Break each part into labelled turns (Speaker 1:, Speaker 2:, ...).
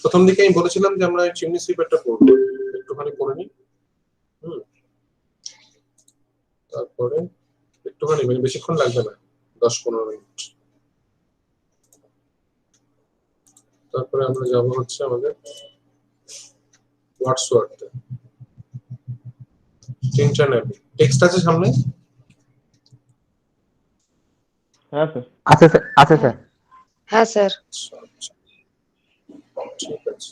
Speaker 1: প্রথম দিকে আমি বলেছিলাম যে আমরা চিমনি সুইপারটা পড়ব, একটুখানি পড়ে নিই। তারপরে একটুখানি, মানে বেশিক্ষণ লাগবে না, 10-15 মিনিট। তারপরে আমরা যাব হচ্ছে আমাদের ওয়ার্ডসওয়ার্থে। ইন্টারনেট টেক্সট আছে সামনে?
Speaker 2: হ্যাঁ স্যার।
Speaker 3: আছে স্যার, আছে স্যার।
Speaker 4: হ্যাঁ স্যার।
Speaker 1: ঠিক আছে।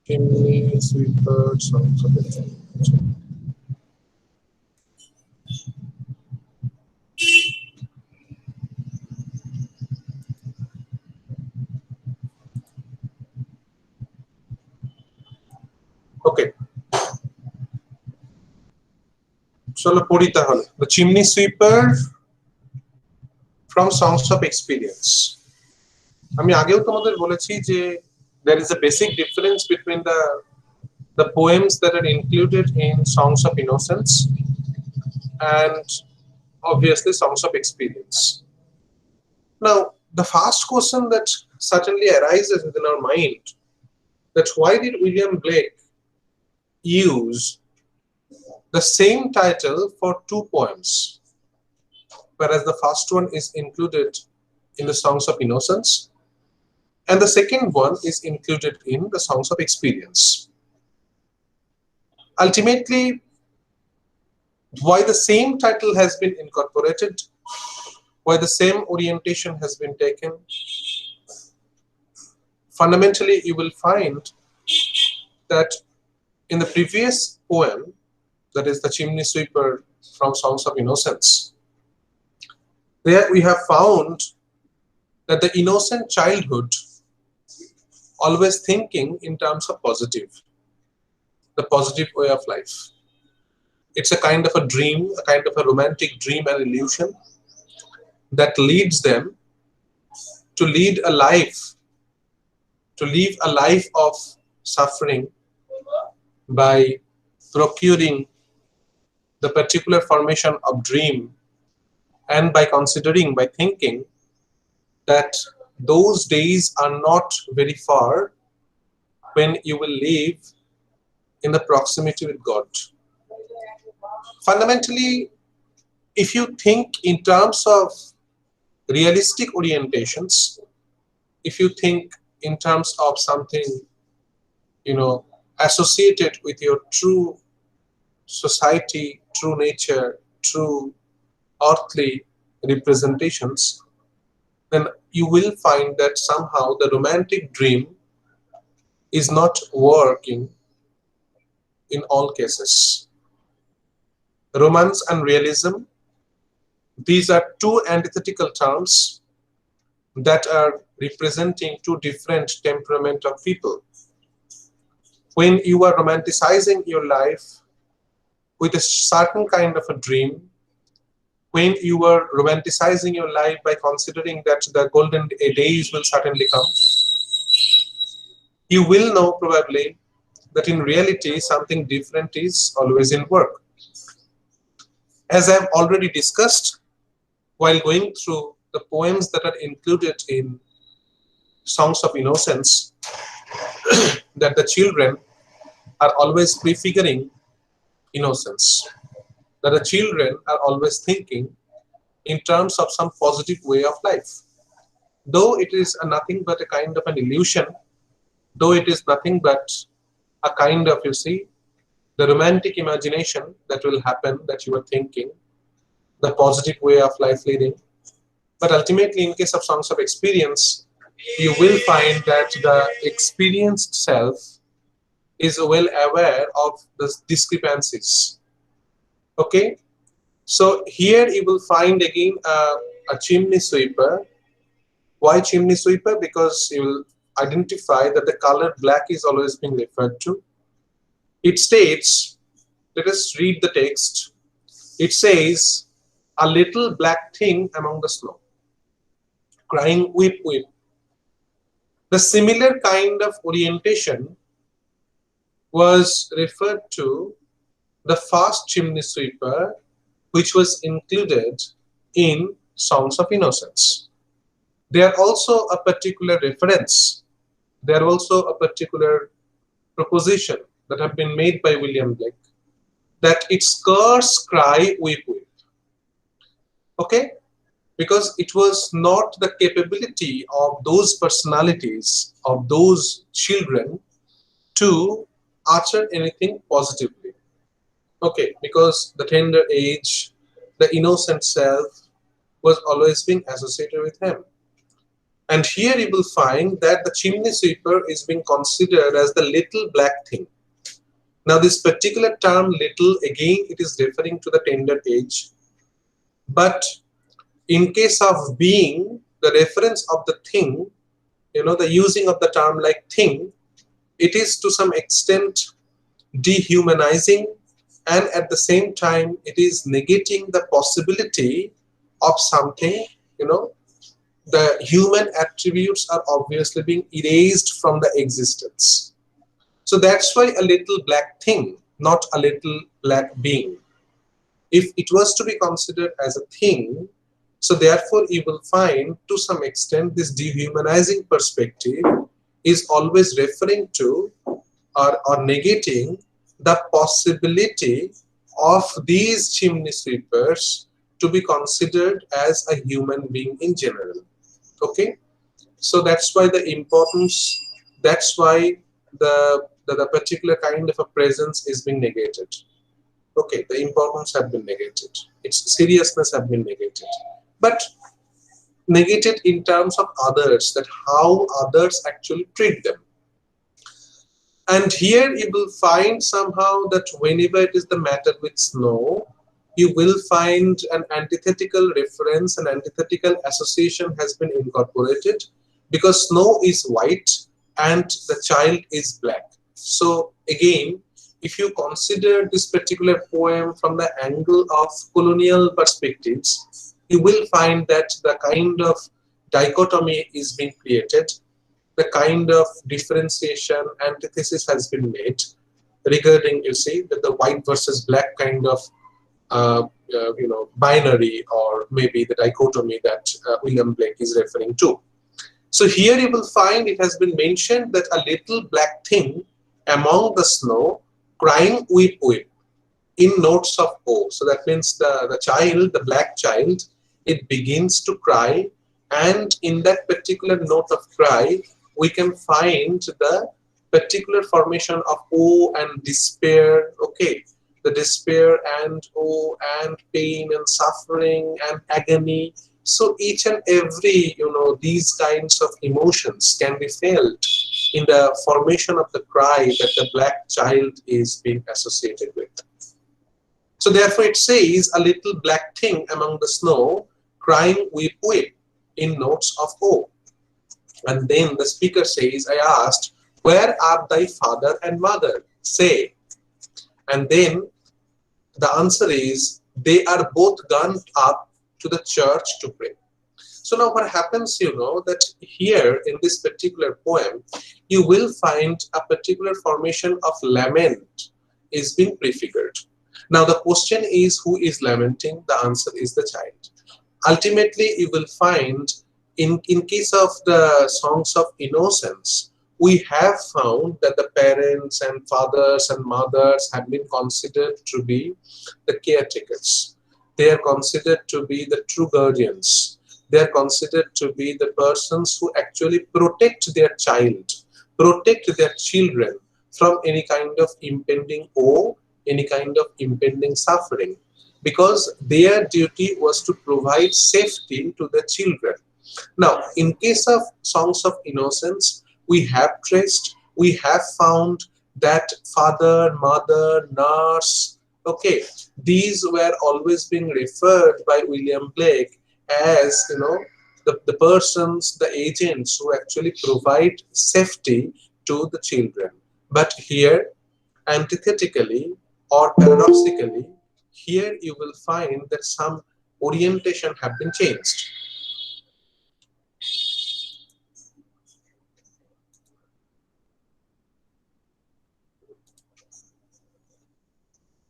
Speaker 1: Chimney sweeper sounds of it. Okay. চলো পড়ি তাহলে। The chimney sweeper from songs of experience. আমি আগেও তোমাদের বলেছি যে there is a basic difference between the poems that are included in songs of innocence and obviously songs of experience. Now, the first question that certainly arises within our mind, that why did William Blake use the same title for two poems, whereas the first one is included in the Songs of Innocence and the second one is included in the Songs of Experience? Ultimately, why the same title has been incorporated, why the same orientation has been taken? Fundamentally, you will find that in the previous poem, that is the Chimney Sweeper from Songs of Innocence, there we have found that the innocent childhood always thinking in terms of positive, the positive way of life. It's a kind of a dream, a kind of a romantic dream and illusion that leads them to lead a life, to live a life of suffering by procuring the particular formation of dream and by considering, by thinking that those days are not very far when you will live in the proximity with God. Fundamentally, if you think in terms of realistic orientations, if you think in terms of something, associated with your true society, true nature, true earthly representations, then you will find that somehow the romantic dream is not working in all cases. Romance and realism, these are two antithetical terms that are representing two different temperament of people. When you are romanticizing your life with a certain kind of a dream, when you are romanticizing your life by considering that the golden days will certainly come, you will know probably that in reality something different is always in work. As I have already discussed while going through the poems that are included in Songs of Innocence, that the children are always prefiguring innocence, that the children are always thinking in terms of some positive way of life. Though it is nothing but a kind of an illusion, though it is nothing but a kind of, the romantic imagination that will happen, that you are thinking, the positive way of life leading. But ultimately, in case of Songs of Experience, you will find that the experienced self is well aware of the discrepancies. Okay, so here you will find again a chimney sweeper. Why chimney sweeper? Because you will identify that the color black is always being referred to. It states, let us read the text. It says, a little black thing among the snow, crying weep weep. The similar kind of orientation was referred to the first chimney sweeper, which was included in Songs of Innocence. There are also a particular reference. There are also a particular proposition that have been made by William Blake, that it's curse, cry, weep, weep. Okay? Because it was not the capability of those personalities, of those children, to utter anything positively. Okay, because the tender age, the innocent self was always being associated with him. And here you will find that the chimney sweeper is being considered as the little black thing. Now, this particular term little, again, it is referring to the tender age. But in case of being, the reference of the thing, the using of the term like thing, it is to some extent dehumanizing, and at the same time it is negating the possibility of something, the human attributes are obviously being erased from the existence. So that's why a little black thing, not a little black being. If it was to be considered as a thing, so therefore you will find to some extent this dehumanizing perspective is always referring to or negating the possibility of these chimney sweepers to be considered as a human being in general. Okay, so that's why the importance, that's why the particular kind of a presence is being negated. Okay, the importance have been negated, its seriousness have been negated, but negated in terms of others, that how others actually treat them. And here you will find somehow that whenever it is the matter with snow, you will find an antithetical reference, an antithetical association has been incorporated, because snow is white and the child is black. So again, if you consider this particular poem from the angle of colonial perspectives, you will find that the kind of dichotomy is being created, the kind of differentiation, antithesis has been made regarding, you see, that the white versus black kind of binary, or maybe the dichotomy that William Blake is referring to. So here you will find it has been mentioned that a little black thing among the snow, crying weep weep, in notes of O. So that means the child, the black child, it begins to cry, and in that particular note of cry, we can find the particular formation of O and despair. Okay, the despair and O and pain and suffering and agony. So each and every, these kinds of emotions can be felt in the formation of the cry that the black child is being associated with. So therefore it says, a little black thing among the snow, crying weep weep, in notes of O. And then the speaker says, I asked, where are thy father and mother? Say. And then the answer is, they are both gone up to the church to pray. So now what happens, that here in this particular poem, you will find a particular formation of lament is being prefigured. Now the question is, who is lamenting? The answer is the child. Ultimately, you will find in case of the songs of innocence, we have found that the parents and fathers and mothers have been considered to be the caretakers. They are considered to be the true guardians. They are considered to be the persons who actually protect their child, protect their children from any kind of impending woe, any kind of impending suffering, because their duty was to provide safety to the children. Now, in case of songs of innocence, we have traced, we have found that father, mother, nurse, okay, these were always being referred by William Blake as, the persons, the agents who actually provide safety to the children. But here, antithetically or paradoxically, here you will find that some orientation have been changed.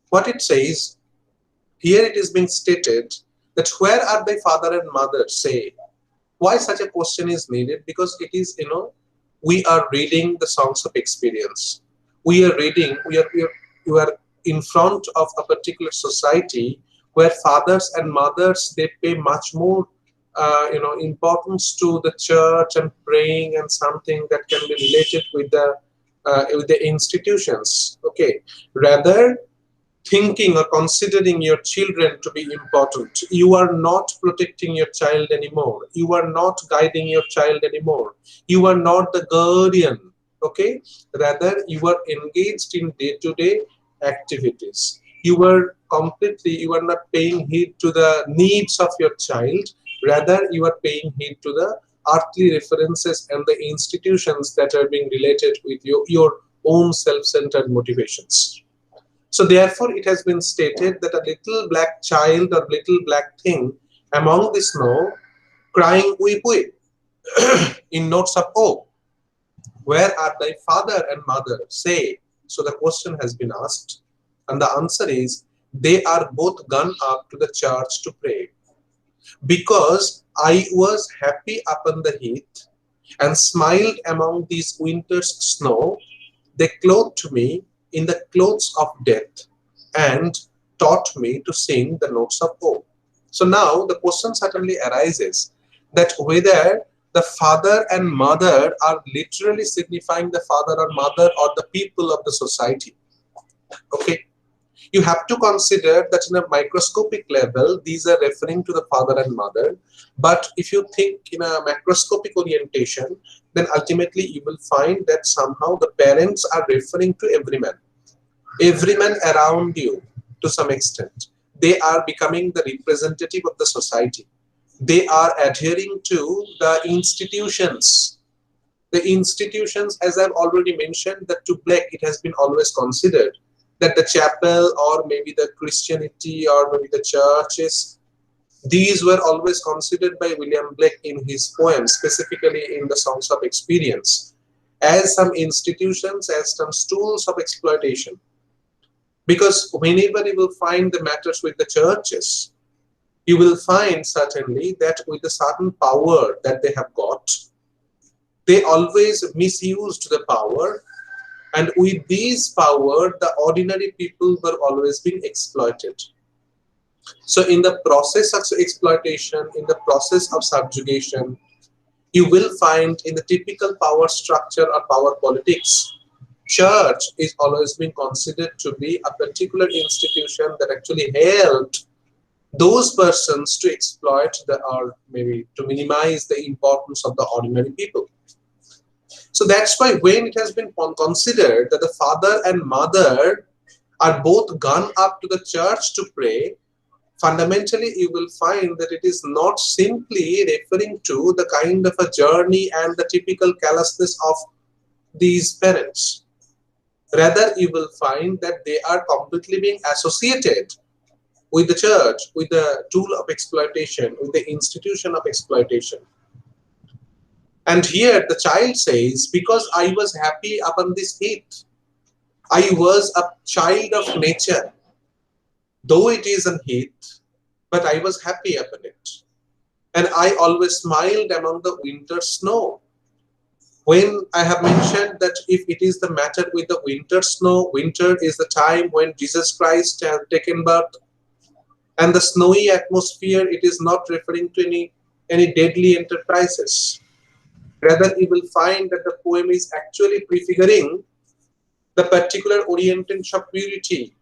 Speaker 1: What it says, here it is being stated that where are thy father and mother, say. Why such a question is needed? Because it is, we are reading the songs of experience. We are reading, we are in front of a particular society where fathers and mothers, they pay much more, importance to the church and praying and something that can be related with the institutions. Okay, rather thinking or considering your children to be important. You are not protecting your child anymore. You are not guiding your child anymore. You are not the guardian. Okay? Rather, you are engaged in day-to-day activities. You are not paying heed to the needs of your child. Rather, you are paying heed to the earthly references and the institutions that are being related with your own self-centered motivations. So therefore, it has been stated that a little black child or little black thing among the snow, crying weep weep in notes of oh, where are thy father and mother? Say. So the question has been asked, and the answer is they are both gone up to the church to pray. Because I was happy upon the heath and smiled among these winter's snow, they clothed me in the clothes of death and taught me to sing the notes of woe. So now the question certainly arises that whether the father and mother are literally signifying the father or mother or the people of the society. Okay, you have to consider that in a microscopic level, these are referring to the father and mother. But if you think in a macroscopic orientation, then ultimately you will find that somehow the parents are referring to every man around you to some extent. They are becoming the representative of the society. They are adhering to the institutions. The institutions, as I've already mentioned, that to Black, it has been always considered that the chapel or maybe the Christianity or maybe the churches, these were always considered by William Blake in his poems, specifically in the Songs of Experience, as some institutions, as some tools of exploitation. Because whenever you will find the matters with the churches, you will find certainly that with the certain power that they have got, they always misused the power, and with this power, the ordinary people were always being exploited. So in the process of exploitation, in the process of subjugation, you will find in the typical power structure or power politics, church is always been considered to be a particular institution that actually helped those persons to exploit the or maybe to minimize the importance of the ordinary people. So that's why when it has been considered that the father and mother are both gone up to the church to pray, fundamentally you will find that it is not simply referring to the kind of a journey and the typical callousness of these parents. Rather, you will find that they are completely being associated with the church, with the tool of exploitation, with the institution of exploitation. And here the child says, because I was happy upon this heath, I was a child of nature, though it is an heath, but I was happy upon it. And I always smiled among the winter snow. When I have mentioned that if it is the matter with the winter snow, winter is the time when Jesus Christ has taken birth, and the snowy atmosphere, it is not referring to any deadly enterprises. Rather, you will find that the poem is actually prefiguring the particular orientation of purity.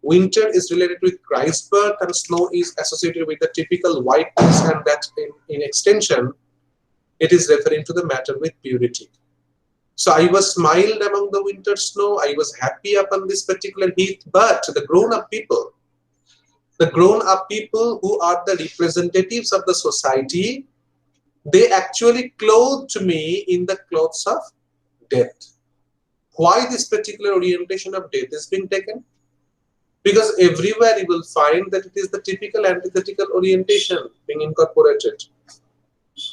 Speaker 1: Winter is related with Christ's birth, and snow is associated with the typical whiteness, and that in extension, it is referring to the matter with purity. So I was smiled among the winter snow, I was happy upon this particular heath, but the grown up people who are the representatives of the society, they actually clothed me in the clothes of death. Why this particular orientation of death is being taken? Because everywhere you will find that it is the typical antithetical orientation being incorporated,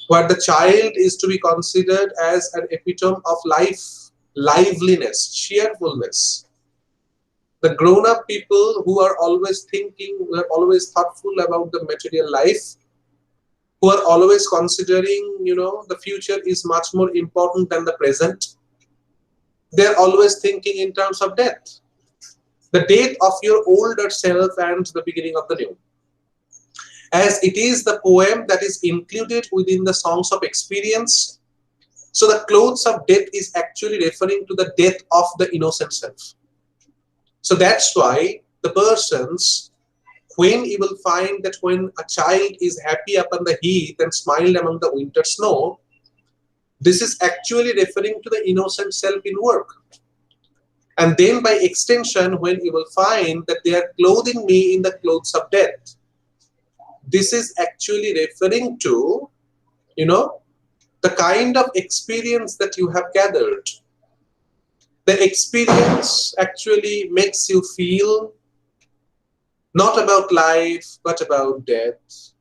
Speaker 1: where the child is to be considered as an epitome of life, liveliness, cheerfulness. The grown-up people who are always thinking, who are always thoughtful about the material life, who are always considering, the future is much more important than the present. They're always thinking in terms of death, the death of your older self and the beginning of the new. As it is the poem that is included within the songs of experience, so the clothes of death is actually referring to the death of the innocent self. So that's why the persons, when you will find that when a child is happy upon the heath and smiled among the winter snow, this is actually referring to the innocent self in work. And then by extension, when you will find that they are clothing me in the clothes of death, this is actually referring to, the kind of experience that you have gathered. The experience actually makes you feel not about life, but about death.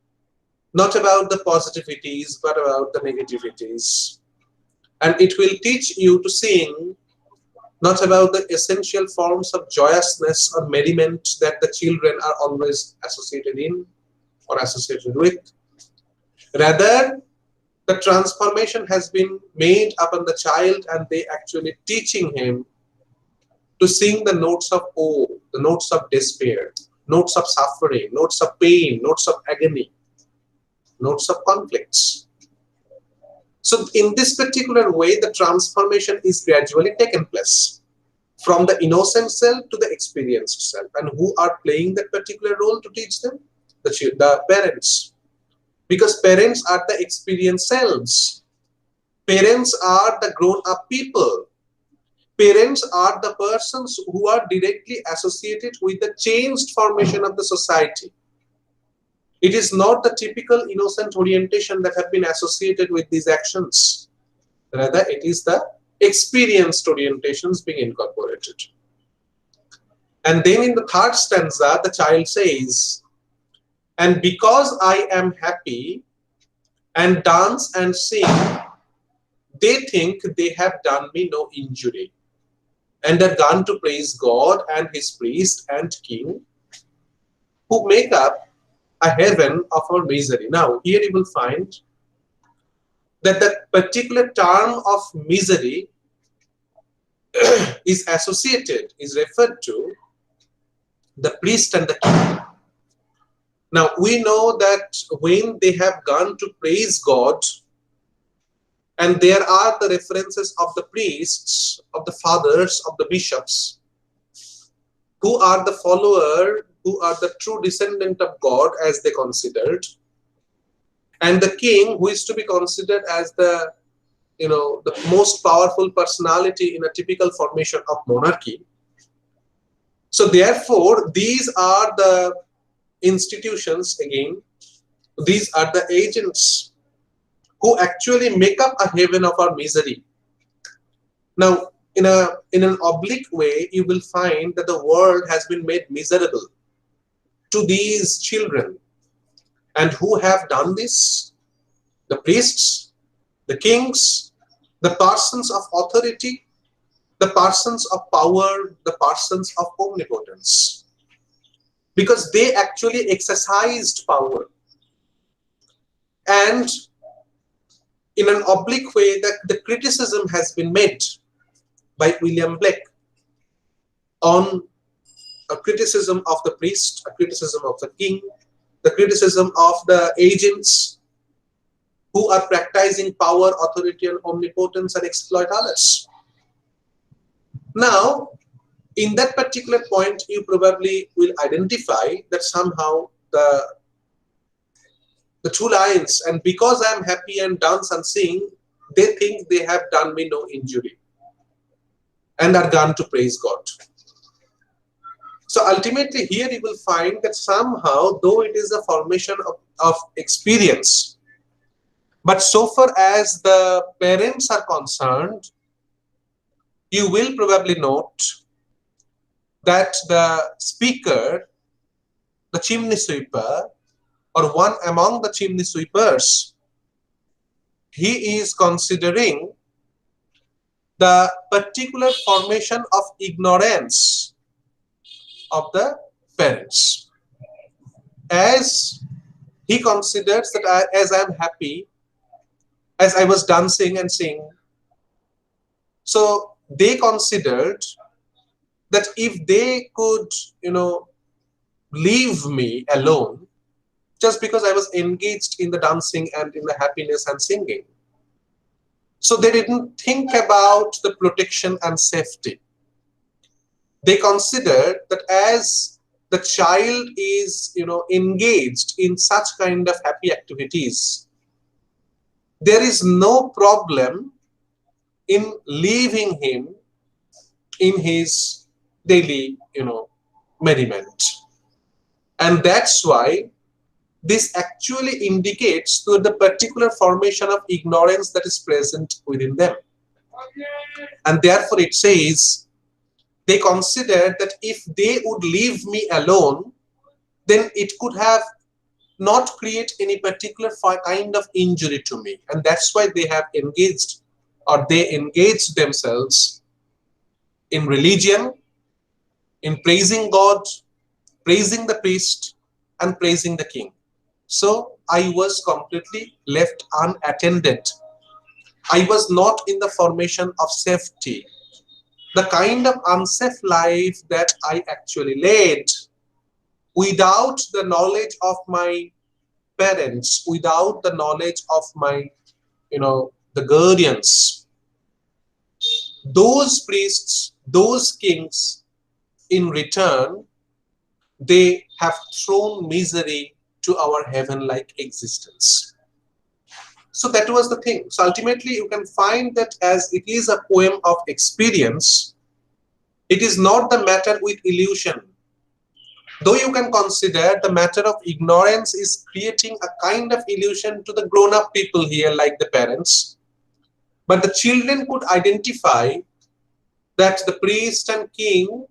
Speaker 1: Not about the positivities, but about the negativities. And it will teach you to sing not about the essential forms of joyousness or merriment that the children are always associated in or associated with. Rather, the transformation has been made upon the child and they actually teaching him to sing the notes of woe, the notes of despair, notes of suffering, notes of pain, notes of agony, notes of conflicts. So in this particular way, the transformation is gradually taken place from the innocent self to the experienced self. And who are playing that particular role to teach them? The parents. Because parents are the experienced selves. Parents are the grown-up people. Parents are the persons who are directly associated with the changed formation of the society. It is not the typical innocent orientation that have been associated with these actions. Rather, it is the experienced orientations being incorporated. And then in the third stanza, the child says, and because I am happy and dance and sing, they think they have done me no injury, and are gone to praise God and his priest and king, who make up a heaven of our misery. Now, here you will find that the particular term of misery is associated, is referred to the priest and the king. Now, we know that when they have gone to praise God, and there are the references of the priests, of the fathers, of the bishops, who are the follower, who are the true descendant of God as they considered, and the king, who is to be considered as the most powerful personality in a typical formation of monarchy. So therefore, these are the institutions again, these are the agents who actually make up a heaven of our misery. Now, in an oblique way, you will find that the world has been made miserable to these children. And who have done this? The priests, the kings, the persons of authority, the persons of power, the persons of omnipotence. Because they actually exercised power. And in an oblique way, that the criticism has been made by William Blake on a criticism of the priest, a criticism of the king, the criticism of the agents who are practicing power, authority, and omnipotence and exploit others. Now, in that particular point, you probably will identify that somehow the two lines, and because I am happy and dance and sing, they think they have done me no injury and are gone to praise God. So ultimately here you will find that somehow, though it is a formation of experience, but so far as the parents are concerned, you will probably note that the speaker, the chimney sweeper, or one among the chimney sweepers, he is considering the particular formation of ignorance of the parents. As He considers that as I am happy, as I was dancing and singing, so they considered that if they could, you know, leave me alone just because I was engaged in the dancing and in the happiness and singing. So they didn't think about the protection and safety. They considered that as the child is, engaged in such kind of happy activities, there is no problem in leaving him in his daily, merriment. And that's why this actually indicates to the particular formation of ignorance that is present within them. And therefore it says they considered that if they would leave me alone, then it could have not create any particular kind of injury to me. And that's why they have engaged, or they engaged themselves in religion, in praising God, praising the priest, and praising the king. So I was completely left unattended. I was not in the formation of safety. The kind of unsafe life that I actually led without the knowledge of my parents, without the knowledge of my, the guardians, those priests, those kings, in return, they have thrown misery to our heaven-like existence. So that was the thing. So ultimately, you can find that as it is a poem of experience, it is not the matter with illusion. Though you can consider the matter of ignorance is creating a kind of illusion to the grown-up people here, like the parents, but the children could identify that the priest and king,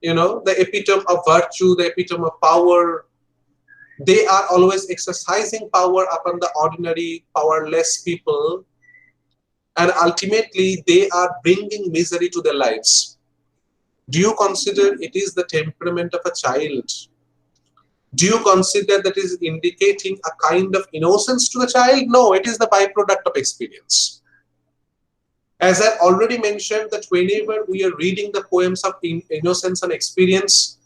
Speaker 1: the epitome of virtue, the epitome of power, they are always exercising power upon the ordinary, powerless people, and ultimately they are bringing misery to their lives. Do you consider it is the temperament of a child? Do you consider that is indicating a kind of innocence to the child? No, it is the byproduct of experience. As I already mentioned, that whenever we are reading the poems of innocence and experience,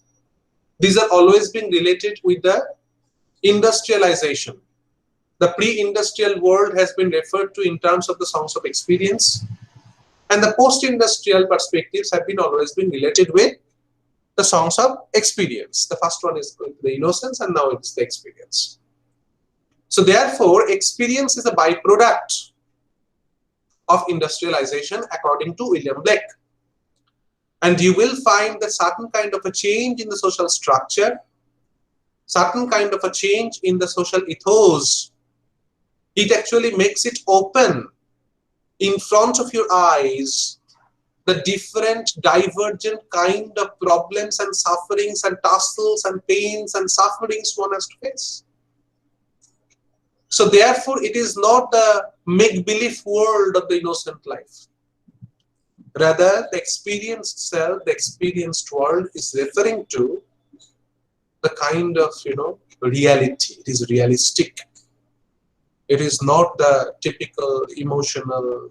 Speaker 1: these are always being related with the industrialization. The pre-industrial world has been referred to in terms of the songs of experience, and the post-industrial perspectives have been always been related with the songs of experience. The first one is the innocence, and now it's the experience. So therefore, experience is a byproduct of industrialization, according to William Blake. And you will find that certain kind of a change in the social structure, certain kind of a change in the social ethos, it actually makes it open in front of your eyes the different divergent kind of problems and sufferings and tussles and pains and sufferings one has to face. So therefore, it is not the make-believe world of the innocent life. Rather, the experienced self, the experienced world is referring to the kind of, reality. It is realistic. It is not the typical emotional,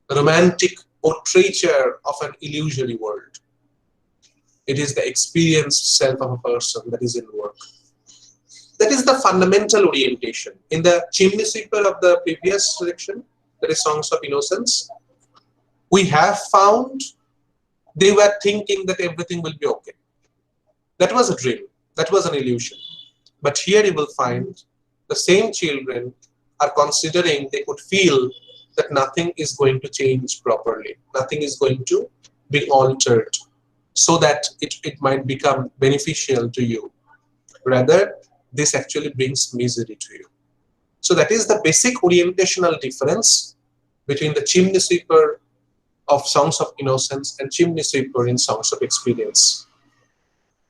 Speaker 1: romantic portraiture of an illusory world. It is the experienced self of a person that is in work. That is the fundamental orientation. In the chimney sweeper of the previous section, that is Songs of Innocence, we have found they were thinking that everything will be okay. That was a dream. That was an illusion. But here you will find the same children are considering, they could feel that nothing is going to change properly. Nothing is going to be altered so that it might become beneficial to you. Rather, this actually brings misery to you. So that is the basic orientational difference between the chimney sweeper of Songs of Innocence and chimney sweeper in Songs of Experience.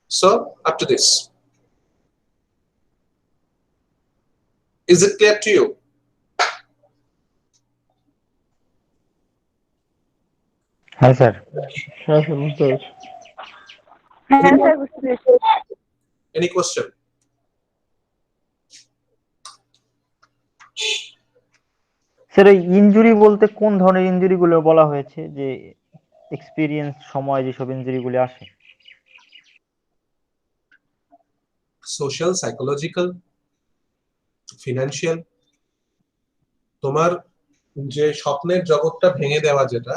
Speaker 1: So, up to this. Is it clear to you?
Speaker 2: Hi, sir.
Speaker 3: Yes, Mr.
Speaker 1: Any,
Speaker 4: Yes, I was
Speaker 1: any question?
Speaker 2: Sir এই injury বলতে কোন ধরনের ইনজুরিগুলো বলা হয়েছে, যে experience সময় যেসব ইনজুরিগুলো আসে?
Speaker 1: Social, psychological, financial. তোমার যে স্বপ্নের জগৎটা ভেঙে দেওয়া, যেটা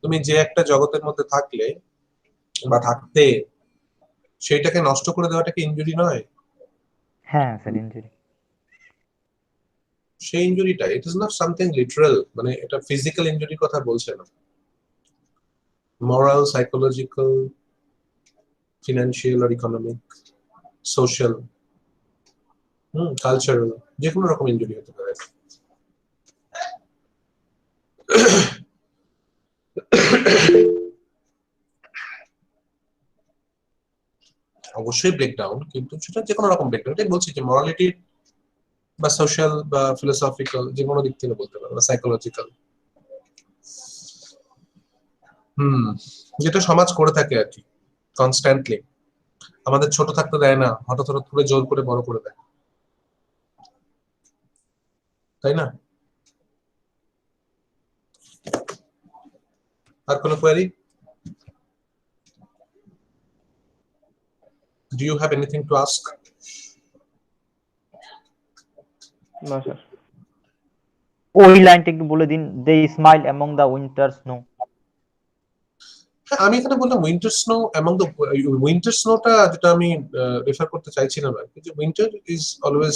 Speaker 1: তুমি যে একটা জগতের মধ্যে থাকলে বা থাকতে, সেইটাকে নষ্ট করে দেওয়াটা কি ইনজুরি নয়?
Speaker 2: হ্যাঁ স্যার, ইনজুরি।
Speaker 1: সেই ইনজুরিটা, it is not something literal, মানে এটা ফিজিক্যাল ইনজুরির কথা বলছে না। moral, psychological, ফিনান্সিয়াল আর ইকোনমিক, সোশ্যাল, কালচারাল, যে কোনো রকম ইনজুরি হতে পারে। অবশ্যই ব্রেকডাউন, কিন্তু সেটা যে কোনো রকম ব্রেকডাউন। এটাই বলছি যে মরালিটি বা সোশ্যাল বা ফিলোসফিক্যাল, যে কোনো দিক থেকে বলতে পারো, বা সাইকোলজিক্যাল। যেটা সমাজ করে থাকে আর কি, কনস্ট্যান্টলি আমাদের ছোট থাকতে দেয় না, হঠাৎ হঠাৎ করে জোর করে বড় করে দেয়, তাই না? আর কোনো query? Do you have anything to ask?
Speaker 3: না স্যার।
Speaker 2: ওই লাইনটা একটু বলে দিন, they smile among the winter snow.
Speaker 1: আমি এখানে বললাম winter snow among the, winter স্নোটা যেটা আমি রেফার করতে চাইছিলাম আর কি, যে winter is always,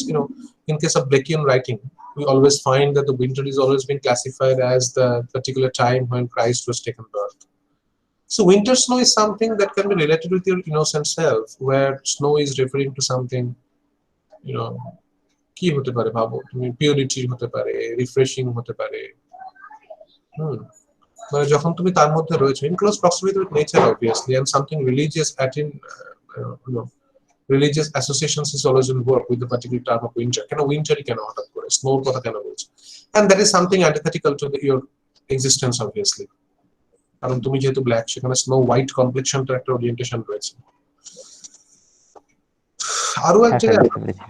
Speaker 1: in case of Blakeian writing, we always find that the winter is always been classified as the particular time when Christ was taken birth. So winter snow is something that can be related with your innocent self, where snow is referring to something, you know, কি হতে পারে ভাবো তুমি, purity হতে পারে, refreshing হতে পারে। হুম মানে যখন তুমি তার মধ্যে রয়েছে, in close proximity with nature obviously, and something religious religious associations is always in work with the particular term of winter. কেন উইন্টারই কেন হঠাৎ করে স্নোর কথা কেন বলছে? and that is something antithetical to your existence obviously, কারণ তুমি যেহেতু ব্ল্যাক, সেখানে স্নো হোয়াইট কমপ্লেক্সনটার একটা ওরিয়েন্টেশন রয়েছে। আরো এক
Speaker 2: হ্যাঁ স্যার,
Speaker 1: জায়গায়
Speaker 2: বুঝতে পেরেছি।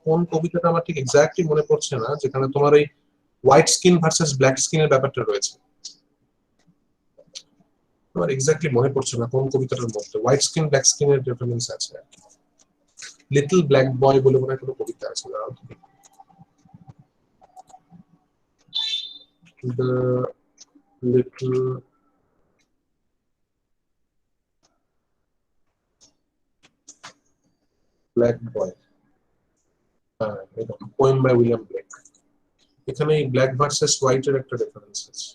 Speaker 1: কোন কবিতাটা আমার ঠিক এক্স্যাক্টলি মনে পড়ছে না, যেখানে তোমার এই হোয়াইট স্কিন ভার্সেস ব্ল্যাক স্কিনের ব্যাপারটা রয়েছে। আমার এক্স্যাক্টলি মনে পড়ছে না কোন কবিতাটার মধ্যে হোয়াইট স্কিন ব্ল্যাক স্কিনের রেফারেন্স আছে। লিটল ব্ল্যাক বয় বলে মনে হয় কোনো কবিতা আছে। দ্য লিটল ব্ল্যাক বয়, হ্যাঁ, এটা পোয়েম বাই উইলিয়াম ব্লেক। এখানে এই ব্ল্যাক ভার্সেস হোয়াইটের একটা রেফারেন্স আছে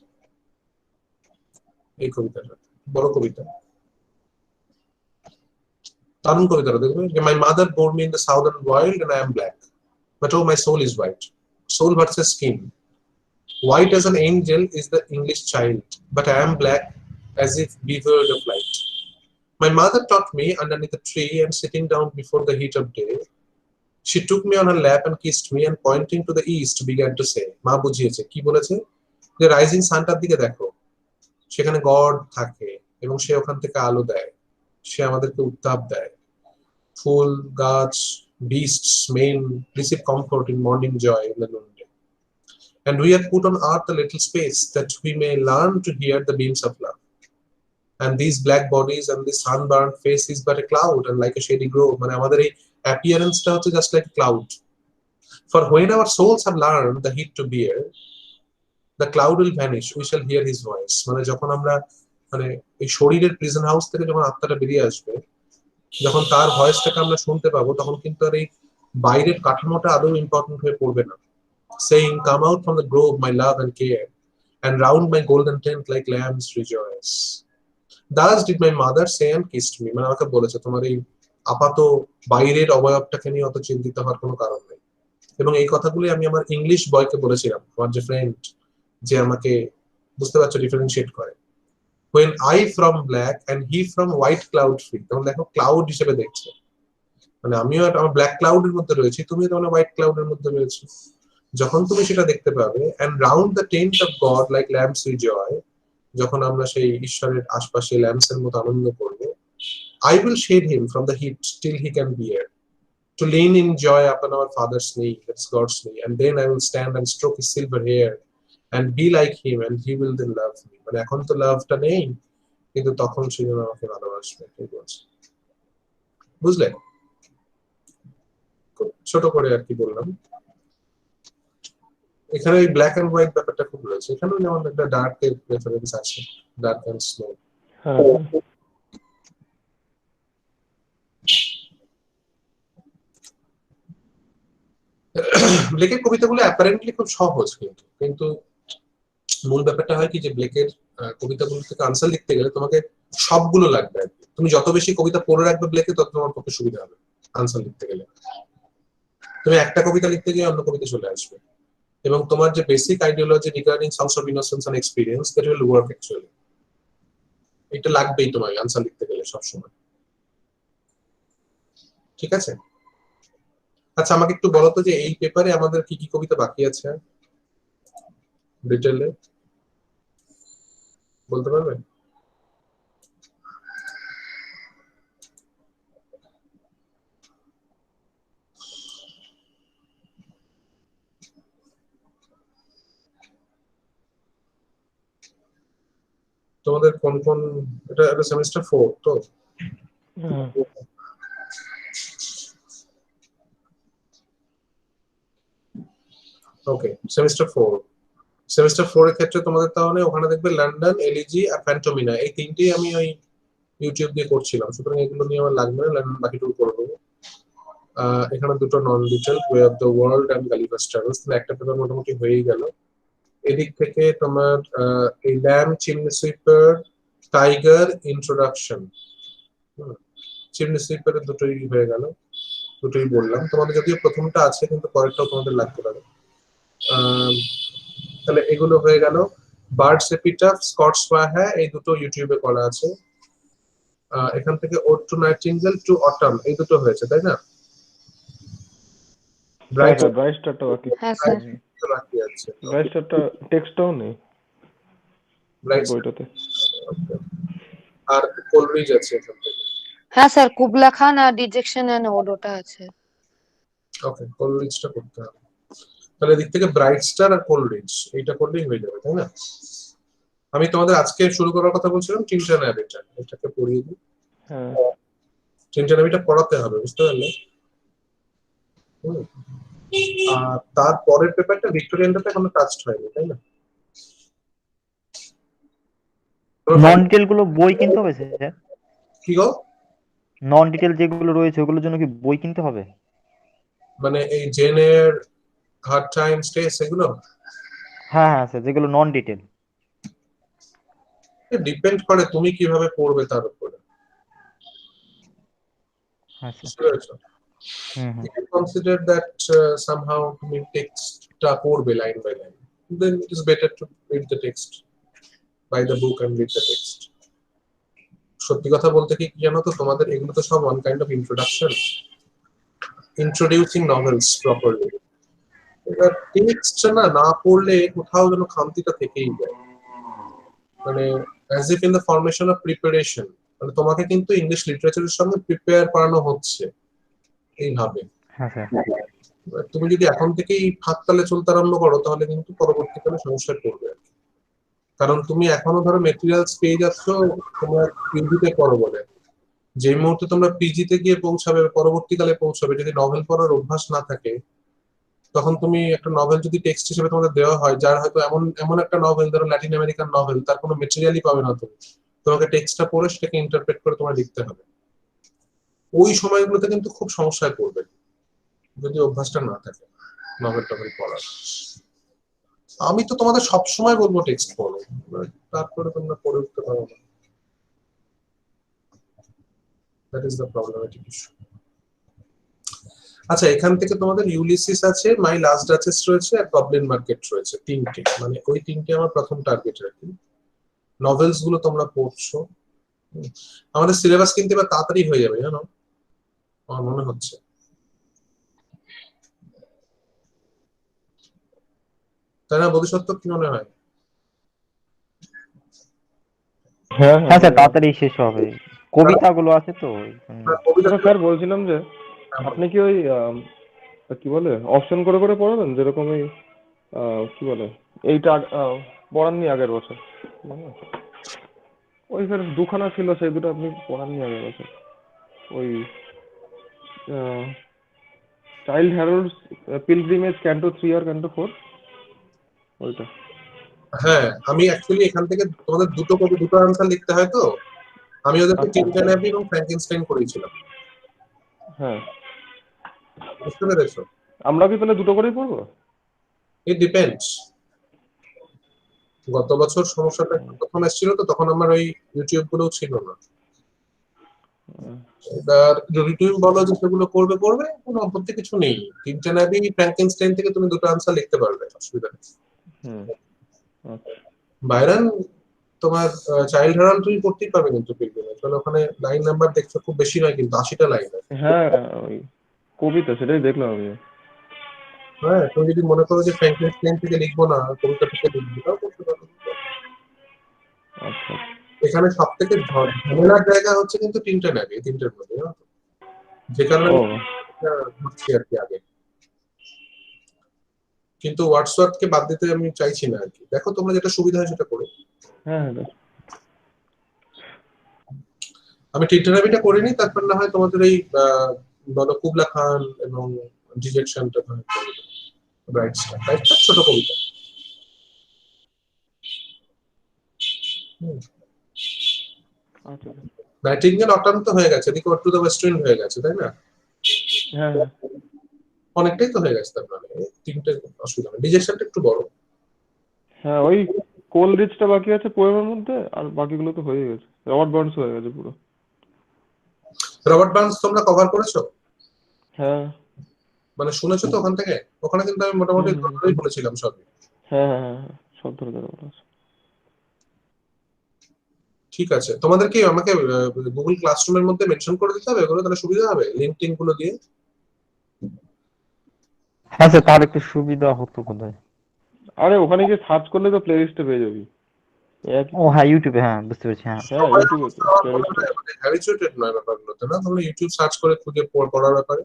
Speaker 1: এই কবিতাটা। বড় কবিতা, দারুণ কবিতাটা দেখবে, যে my mother bore me in the southern wild and I am black, but O my soul is white. Soul versus skin. White as an angel is the English child, but I am black as if beavered of light. My mother taught me underneath a tree, and sitting down before the heat of day, she took me on her lap and kissed me, and pointing to the east began to say, মা বুঝিয়েছে কি বলেছে, যে rising সানটার দিকে দেখো, সেখানে god থাকে এবং সে ওখান থেকে আলো দেয়, সে আমাদেরকে উত্তাপ দেয়। ফুল, গাছ, beasts, men receive comfort in morning joy in the noonday. And we are put on earth a little space that we may learn to hear the beams of love. And these black bodies and this sunburned face is but a cloud and like a shady grove. মানে আমাদের এই appearance-টা হচ্ছে just like a cloud. For when our souls have learned the heat to bear, the cloud will vanish, we shall hear his voice. মানে যখন আমরা মানে এই শরীরের প্রিজন হাউস থেকে যখন আত্মাটা বেরিয়ে আসবে, যখন তার ভয়েসটাকে আমরা শুনতে পাবো, তখন কিন্তু আর এই বাইরের কাঠামোটা আদৌ ইম্পর্টেন্ট হয়ে পড়বে না। Saying, come out from the grove, my love and care, and round my golden tent like lambs rejoice. Thus did my mother say and kissed me. মানে আমাকে বলেছে তোমার এই আপাত বাইরের অবয়বটাকে নিয়ে অত চিন্তিত হওয়ার কোনো কারণ নেই। এবং এই কথাগুলি আমি আমার ইংলিশ বয়কে বলেছিলাম, আমার যে ফ্রেন্ড, যে আমাকে বুঝতে পারছো ডিফারেন্সিয়েট করে। when I from black and he from white cloud free, তখন দেখো ক্লাউড হিসেবে দেখছে, মানে আমিও আমার ব্ল্যাক ক্লাউডের মধ্যে রয়েছি, তুমিও তখন হোয়াইট ক্লাউডের মধ্যে রয়েছে। যখন তুমি সেটা দেখতে পাবে, and round the tent of God like lamps we joy, যখন আমরা সেই ঈশ্বরের আশপাশে ল্যাম্পসের মতো আনন্দ করব, I will shade him from the heat till he can bear, to lean in joy upon our Father's knee, that's God's knee, and then I will stand and stroke his silver hair and be like him, and he will then love me. মানে এখন তো লাভটা নেই, কিন্তু তখন সে যেন আমাকে ভালোবাসবে, ঠিক বলছে। বুঝলে? ছোট করে আর কি বললাম। এখানে ওই ব্ল্যাক এন্ড হোয়াইট ব্যাপারটা খুব রয়েছে, এখানেও যেমন একটা ডার্ক এর রেফারেন্স আছে, ডার্ক এন্ড স্নো।
Speaker 3: হ্যাঁ
Speaker 1: ব্লেকের কবিতাগুলো অ্যাপারেন্টলি খুব সহজ, কিন্তু মূল ব্যাপারটা হয় কি যে ব্লেকের কবিতাগুলো থেকে আনসার লিখতে গেলে তোমাকে সবগুলো লাগবে আর কি। তুমি যত বেশি কবিতা পড়ে রাখবে ব্লেকে, তত তোমার পক্ষে সুবিধা হবে আনসার লিখতে গেলে। তুমি একটা কবিতা লিখতে গিয়ে অন্য কবিতা চলে আসবে, এবং তোমার যে basic ideology regarding sounds of innocence and experience, that will work actually. এটা লাগবেই তোমার আনসার লিখতে গেলে সবসময়, ঠিক আছে? আচ্ছা, আমাকে একটু বলো তো যে এই পেপারে আমাদের কি কি কবিতা বাকি আছে, ডিটেইলে বলতে পারবে? তোমাদের কোন কোন, এটা সেমিস্টার 4 তো? ওকে, সেমিস্টার 4। সেমিস্টার 4 এর ক্ষেত্রে তোমাদের তাহলে ওখানে দেখবে লন্ডন, এলিজি আর ফ্যান্টোমিনা, এই তিনটেই আমি ওই ইউটিউব দিয়ে করছিলাম, সুতরাং এগুলো নিয়ে আমার লাগবে না, লন্ডন বাকিটুকু করে দেবো। এখানে দুটো non detail, way of the world and Gulliver's travels, তাহলে একটা পেপার মোটামুটি হয়েই গেল। এদিক থেকে তোমার এই lamb, chimney sweeper, tiger, introduction, chimney সুইপারের দুটোই হয়ে গেল, দুটোই বললাম। তোমাদের যদিও প্রথমটা আছে, কিন্তু পরেরটাও তোমাদের লাগতে পারে। তাহলে এগুলো হয়ে গেল। বার্ডস এপিটাফ, স্কটস ওয়াহা, এই দুটো ইউটিউবে করা আছে। এখান থেকে ode to nightingale, to autumn, এই দুটো হয়েছে, তাই না? ব্রাইট
Speaker 3: ব্রাইটস্টারটা বাকি।
Speaker 4: হ্যাঁ স্যার।
Speaker 1: বাকি আছে,
Speaker 3: ব্রাইটস্টারটা টেক্সটটাও নেই
Speaker 1: ব্রাইট
Speaker 3: বইটাতে।
Speaker 1: আর কোলরিজ আছে এখান থেকে।
Speaker 4: হ্যাঁ স্যার, কুবলা খান আর ডিজেকশন এন্ড ওড ওটা আছে।
Speaker 1: ওকে, কোলরিজটা করতে হবে। তাহলে এদিক থেকে ব্রাইট স্টার আর কোলরিজ এইটা করলেই হয়ে যাবে, তাই না? আমি তোমাদের আজকে শুরু করার কথা বলছিলাম টিনটান অ্যাবিটা, এটাকে পড়িয়ে দিই।
Speaker 3: হ্যাঁ
Speaker 1: টিনটান অ্যাবিটা পড়াতে হবে, বুঝতে পারলে? আর তারপরের পেপারটা ভিক্টোরিয়ানটাতে এখনো টাচড হয়নি, তাই না?
Speaker 2: নন ডিটেল গুলো বই কিনতে হবে স্যার?
Speaker 1: কি গো?
Speaker 2: নন ডিটেল যেগুলো রয়েছে ওগুলোর জন্য কি বই কিনতে হবে?
Speaker 1: মানে এই জেনের হার্ড টাইম স্টেস এগুলো
Speaker 2: হ্যাঁ হ্যাঁ স্যার, যেগুলো নন ডিটেল।
Speaker 1: ডিপেন্ড করে তুমি কিভাবে পড়বে তার উপরে।
Speaker 2: হ্যাঁ স্যার।
Speaker 1: বুঝতে পেরেছো?
Speaker 2: হুম।
Speaker 1: You can consider that somehow তুমি টেক্সটটা পড়বে line by line, then it is better to read the text, buy the book and read the text. সত্যি কথা বলতে কি জানো তো, তোমাদের এগুলো তো সব one kind of introduction, introducing novels properly. এবার টেক্সট না পড়লে কোথাও যেন খামতিটা থেকেই যায়, মানে as if in the formation of preparation, মানে তোমাকে কিন্তু ইংলিশ লিটারেচারের সঙ্গে প্রিপেয়ার করানো হচ্ছে এইভাবে।
Speaker 2: হ্যাঁ স্যার।
Speaker 1: তুমি যদি এখন থেকেই ফাঁক তালে চলতে আরম্ভ করো, তাহলে কিন্তু পরবর্তীকালে সমস্যায় পড়বে। কারণ তুমি এখনো ধরো মেটেরিয়ালস পেয়ে যাচ্ছ তোমার পিজিতে পড়ো বলে, যে মুহূর্তে তোমরা পিজিতে গিয়ে পৌঁছাবে, পরবর্তীকালে পৌঁছাবে, যদি নভেল পড়ার অভ্যাস না থাকে, তখন তুমি একটা নভেল যদি টেক্সট হিসেবে তোমাদের দেওয়া হয়, যার হয়তো এমন এমন একটা নভেল, ধরো ল্যাটিন আমেরিকান নভেল, তার কোনো মেটেরিয়ালই পাবে না তুমি, তোমাকে টেক্সটটা পড়ে সেটাকে ইন্টারপ্রেট করে তোমার লিখতে হবে। ওই সময়গুলোতে কিন্তু খুব সমস্যায় পড়বে যদি অভ্যাসটা না থাকে নভেল টভেল পড়ার। আমি তো তোমাদের সবসময় বলবো টেক্সট পড়ো, তারপরে তোমরা পড়ে উঠতে পারো না। That is the problematic issue. আচ্ছা, এখান থেকে তোমাদের ইউলিসিস আছে, মাই লাস্ট ডাচেস রয়েছে, আর গবলিন মার্কেট রয়েছে, তিনটে, মানে ওই তিনটে আমার প্রথম টার্গেট রাখি। নভেলস গুলো তোমরা পড়ছো, আমাদের সিলেবাস কিন্তু এবার তাড়াতাড়ি হয়ে যাবে জানো, আমার মনে হচ্ছে। তাই না বোধিসত্ত্ব, কি মনে হয়?
Speaker 3: হ্যাঁ
Speaker 2: হ্যাঁ স্যার, তাড়াতাড়ি শেষ হবে, কবিতাগুলো আছে তো।
Speaker 1: কবিতা
Speaker 3: স্যার বলছিলাম যে আপনি কি ওই কি বলে অপশন করে করে পড়াবেন, যেরকম এই কি বলে এইটা পড়াননি আগের বছর, মনে আছে? ওই স্যার দুখানা ছিল, সেই দুটো আপনি পড়াননি আগের বছর। ওই চাইল্ড হ্যারোল্ডস পিলগ্রিমেজ ক্যান্টো 3 আর ক্যান্টো 4, ওইটা।
Speaker 1: হ্যাঁ, আমি অ্যাকচুয়ালি এখান থেকে তোমাদের দুটো আনসার লিখতে হয়, তো আমি ওদেরকে
Speaker 3: আচ্ছা।
Speaker 1: টিনটন অ্যাবি এবং ফ্র্যাঙ্কেনস্টাইন করেছিলাম।
Speaker 3: হ্যাঁ,
Speaker 1: বুঝতে পেরেছো?
Speaker 3: আমরা কি তাহলে দুটো করেই পড়বো?
Speaker 1: It depends. গত বছর সমস্যাটা প্রথম এসেছিল, তো তখন আমার ওই ইউটিউব গুলো ছিল না। এবার যদি তুমি বলো যে সেগুলো করবে করবে, কোনো আপত্তি কিছু নেই। টিনটন অ্যাবি ফ্র্যাঙ্কেনস্টাইন থেকে তুমি দুটো আনসার লিখতে পারবে, অসুবিধা নেই।
Speaker 3: হুম, আচ্ছা।
Speaker 1: বাইরন, তোমার চাইল্ড হেরাল্ড তুমি করতেই পারবে, কিন্তু পিলগ্রিমেজ মানে ওখানে লাইন নাম্বার দেখছো খুব বেশি নয়, কিন্তু 80টা লাইন আছে।
Speaker 3: হ্যাঁ, ওই কবিতা, সেটাই দেখলাম আমি।
Speaker 1: হ্যাঁ, তুমি যদি মনে করো যে ফ্র্যাঙ্কেনস্টাইন থেকে লিখবো না, কবিতা থেকে লিখবো, তাও করতে পারো।
Speaker 3: আচ্ছা।
Speaker 1: এখানে সব থেকে ঝামেলার জায়গা হচ্ছে কিন্তু টিনটন অ্যাবি, এই তিনটের মধ্যে, জানো তো? যে কারণে
Speaker 3: ও,
Speaker 1: আমি ভাবছি আর কি আগে, কিন্তু ওয়ার্ডসওয়ার্থকে বাদ দিতে আমি চাইছি না আর কি। দেখো তোমরা যেটা সুবিধা হয় সেটা করো।
Speaker 3: হ্যাঁ হ্যাঁ,
Speaker 1: আমি টিনটন অ্যাবিটা করিনি, তারপর না হয় তোমাদের এই বলো কুবলা খান এবং ডিজেকশনটা ব্রাইট স্টার, ছোট কবিতা।
Speaker 3: আচ্ছা।
Speaker 1: নাইটিঙ্গেল অটান্ত হয়ে গেছে, এদিকে টু দ্য ওয়েস্ট উইন্ড হয়ে গেছে, তাই না?
Speaker 3: হ্যাঁ হ্যাঁ
Speaker 1: অনেকটাই তো হয়ে গেছে, তার মানে তিনটে অসুবিধা নেই। ডিজেকশনটা একটু বড়।
Speaker 3: হ্যাঁ, ওই কোল রিচটা বাকি আছে পোয়েমের মধ্যে, আর বাকিগুলো তো হয়ে গেছে, রবার্ট বার্নস হয়ে গেছে পুরো।
Speaker 1: রবার্ট বার্নস তোমরা কভার করেছো?
Speaker 3: হ্যাঁ।
Speaker 1: মানে শুনেছো তো ওখান থেকে? ওখানে কিন্তু আমি মোটামুটি
Speaker 3: হুম হুম।
Speaker 1: ধরেই বলেছিলাম সবই।
Speaker 3: হ্যাঁ হ্যাঁ হ্যাঁ হ্যাঁ, সব ধরে ধরে বলা আছে।
Speaker 1: ঠিক আছে, তোমাদের কি আমাকে গুগল ক্লাসরুমের মধ্যে মেনশন করে দিতে হবে এগুলো, তাহলে সুবিধা হবে লিংক টিঙ্ক গুলো দিয়ে।
Speaker 2: হ্যাঁ স্যার, তাহলে একটু সুবিধা হতো বোধহয়।
Speaker 3: আরে ওখানে গিয়ে সার্চ করলে তো প্লে লিস্টে পেয়ে যাবি, একই
Speaker 2: ও
Speaker 3: তো।
Speaker 2: হ্যাঁ, ইউটিউবে, হ্যাঁ বুঝতে পেরেছি, হ্যাঁ।
Speaker 3: হ্যাঁ,
Speaker 1: সবাই
Speaker 3: ইউটিউবে
Speaker 1: অবশ্য
Speaker 3: তো
Speaker 1: আমার
Speaker 3: প্লে
Speaker 1: মনে
Speaker 3: লিস্টে।
Speaker 1: হয় মানে হ্যাবিচুয়েটেড নয় ব্যাপারগুলোতে, না তোমরা ইউটিউব সার্চ করে খুঁজে পড়ার ব্যাপারে।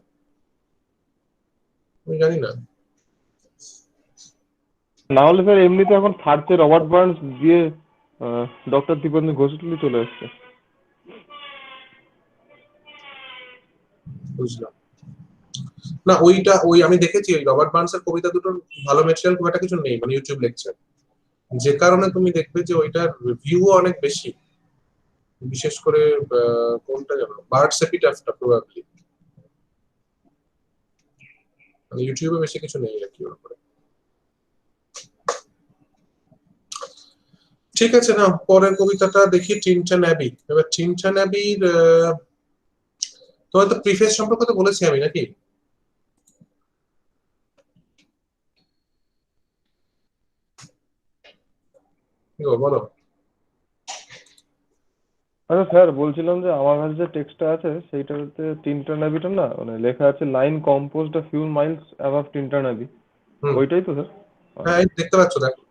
Speaker 1: আমি জানি না।
Speaker 3: না হলে স্যার এমনিতে এখন সার্চে রবার্ট বার্নস দিয়ে ডক্টর দীপাঞ্জন ঘোষ চলে আসছে।
Speaker 1: বুঝলাম। না ওই আমি দেখেছি ওই রবার্ট বার্নসের কবিতা দুটোর ভালো ম্যাটেরিয়াল খুব একটা কিছু নেই, মানে ইউটিউব লেকচার, যে কারণে তুমি দেখবে যে ওইটার ভিউ অনেক বেশি। বিশেষ করে কোনটা জানো, বার্ডস এপিটাফটা প্রবাবলি, মানে ইউটিউবে বেশি কিছু নেই আর কি ওর উপরে। ঠিক আছে, না পরের কবিতাটা দেখি, টিনটন অ্যাবি। এবার টিনটন অ্যাবির তোমার তো প্রিফেস সম্পর্কে তো বলেছি আমি, নাকি? কি গো, বলো।
Speaker 3: আচ্ছা স্যার, বলছিলাম যে আমার কাছে যে টেক্সটটা আছে সেইটাতে টিনটন অ্যাবিটা না, মানে লেখা আছে line composed a few miles above Tintern Abbey,
Speaker 1: hmm.
Speaker 3: ওইটাই তো স্যার?
Speaker 1: হ্যাঁ, এই দেখতে পাচ্ছ, দেখো।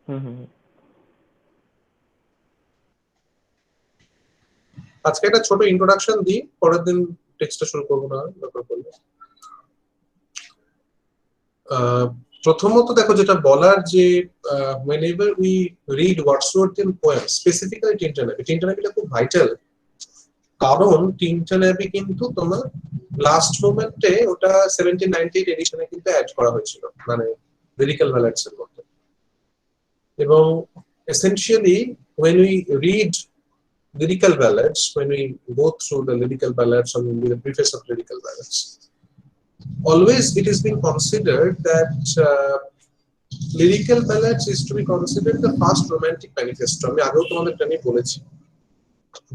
Speaker 3: হুম হুম হুম।
Speaker 1: আজকে একটা ছোট ইন্ট্রোডাকশন দিই, পরের দিন টেক্সটটা শুরু করবো না দরকার পড়লে। আহ, প্রথমত দেখো যেটা বলার যে whenever we read Wordsworthian poems, specifically টিনটন অ্যাবিটা খুব ভাইটাল, কারণ টিনটন অ্যাবি কিন্তু তোমার লাস্ট মোমেন্টে ওটা 1798 এডিশনে কিন্তু অ্যাড করা হয়েছিল, মানে লিরিক্যাল ব্যালাডস এর মধ্যে। এবং essentially when we read lyrical ballads, when we go through the lyrical ballads or the preface of lyrical ballads, always it is being considered that lyrical ballads is to be considered the first romantic manifesto. আমি আগেও তোমাদের জানি বলেছি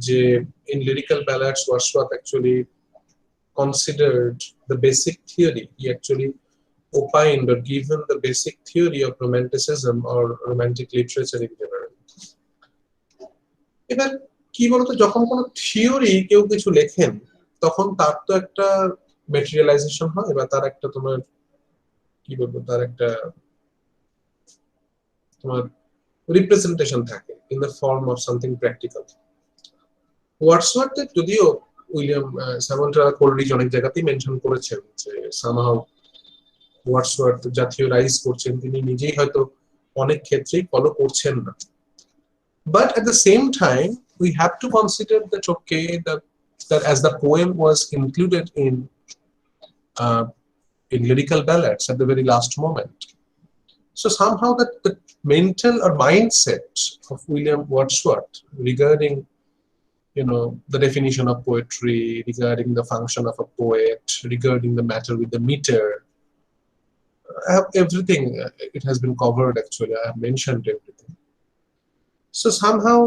Speaker 1: যে in lyrical ballads Wordsworth actually considered the basic theory. He actually opined or given the basic theory of romanticism or romantic literature in general. এবার কি বলতো, যখন কোনো থিওরি কেউ কিছু লেখেন, তখন তার তো একটা ম্যাটেরিয়ালাইজেশন হয়, বা তার একটা তোমার কি বলবো, তার একটা তোমার রিপ্রেজেন্টেশন থাকে in the form of something practical. ওয়ার্ডসওয়ার্থের যদিও উইলিয়াম স্যামুয়েল কোলরিজ অনেক জায়গাতেই মেনশন করেছেন যে সামহাউ ওয়ার্ডসওয়ার্থ যা থিওরাইজ করছেন তিনি নিজেই হয়তো অনেক ক্ষেত্রেই ফলো করছেন না। But at the same time, we have to consider that okay, that as the poem was included uh, in lyrical ballads at the very last moment, so somehow that the mental or mindset of William Wordsworth regarding the definition of poetry, regarding the function of a poet, regarding the matter with the meter, I have everything. It has been covered actually. I have mentioned everything. So somehow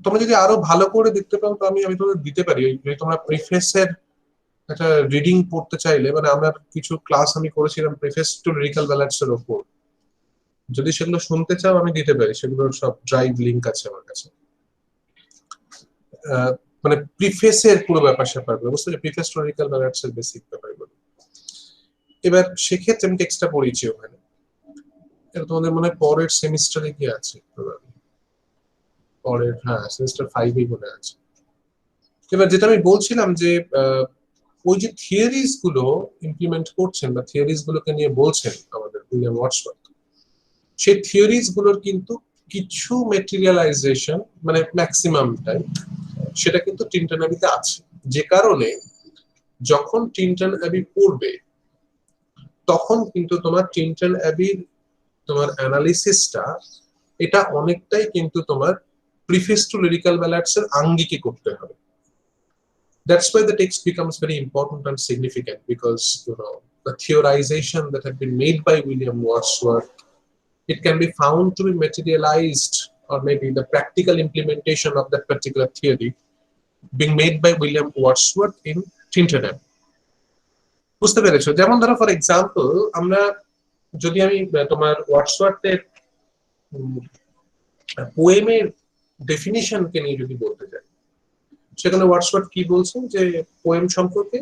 Speaker 1: তোমরা যদি আরো ভালো করে দেখতে পাও তো আমি তোমাদের দিতে পারি। তোমরা প্রিফেসের একটা রিডিং পড়তে চাইলে, মানে আমার কিছু ক্লাস আমি করেছিলাম প্রিফেস টু লিরিক্যাল ব্যালান্স এর উপর, যদি সেগুলো শুনতে চাও আমি দিতে পারি, সেগুলোর সব ড্রাইভ লিংক আছে আমার কাছে। মানে প্রিফেসের পুরো ব্যাপার স্যাপারগুলো বুঝতে পারছো, প্রিফেস টু লিরিক্যাল ব্যালান্স এর বেসিক ব্যাপারগুলো। এবার সেক্ষেত্রে আমি টেক্সটটা পড়িয়েছি ওখানে, এটা তোমাদের মনে হয় পরের সেমিস্টারে কি আছে, পরের সেমিস্টার 5 এই মনে আছে। এবার যেটা আমি বলছিলাম যে ওই যে থিওরিজ গুলো ইমপ্লিমেন্ট করছেন বা থিওরিজ গুলোকে নিয়ে বলছেন আমাদের উইলিয়াম ওয়ার্ডসওয়ার্থ, সেই থিওরিজ গুলোর কিন্তু কিছু মেটেরিয়ালাইজেশন মানে ম্যাক্সিমামটাই সেটা কিন্তু টিনটন অ্যাবিতে আছে, যে কারণে যখন টিনটন অ্যাবি পড়বে তখন কিন্তু তোমার টিনটন অ্যাবির তোমার অ্যানালিসিসটা এটা অনেকটাই কিন্তু তোমার প্রিফেস টু লিরিক্যাল ব্যালান্স এর আঙ্গিকে করতে হবে। That's why the text becomes very important and significant, because the theorization that had been made by William Wordsworth, it can be found to be materialized, or maybe the practical implementation of that particular theory being made by William Wordsworth in Tintin Abbey. বুঝতে পেরেছো? যেমন ধরো for example আমরা যদি আমি তোমার ওয়ার্ডসওয়ার্থের পোয়েমের ডেফিনিশনকে নিয়ে যদি বলতে যাই, সেখানে ওয়ার্ডসওয়ার্থ কি বলছেন যে পোয়েম সম্পর্কে,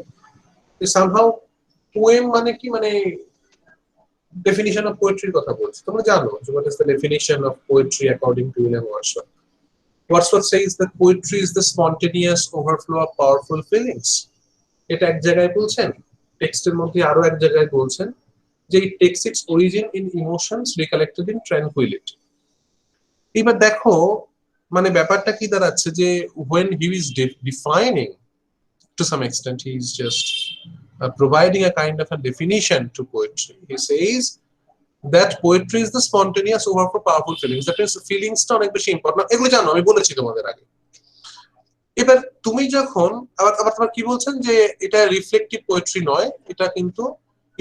Speaker 1: সামহাউ পোয়েম মানে কি, মানে ডেফিনিশন অফ পোয়েট্রির কথা বলছে। তোমরা জানো যে what is the definition of poetry according to William Wordsworth. Wordsworth says that poetry is the spontaneous overflow of powerful feelings. এটা এক জায়গায় বলছেন, টেক্সটের মধ্যে আরো এক জায়গায় বলছেন যে it takes its origin in emotions recollected in tranquility. এবার দেখো মানে ব্যাপারটা কি দাঁড়াচ্ছে যে when he is defining, to some extent he is just providing a kind of a definition to poetry. He says that poetry is the spontaneous overflow of powerful feelings. That is, feelings টা অনেক বেশি important, এগুলো জানো আমি বলেছি তোমাদের আগে। এবার তুমি যখন আবার তোমার কি বলছেন যে এটা রিফ্লেক্টিভ পোয়েট্রি নয়, এটা কিন্তু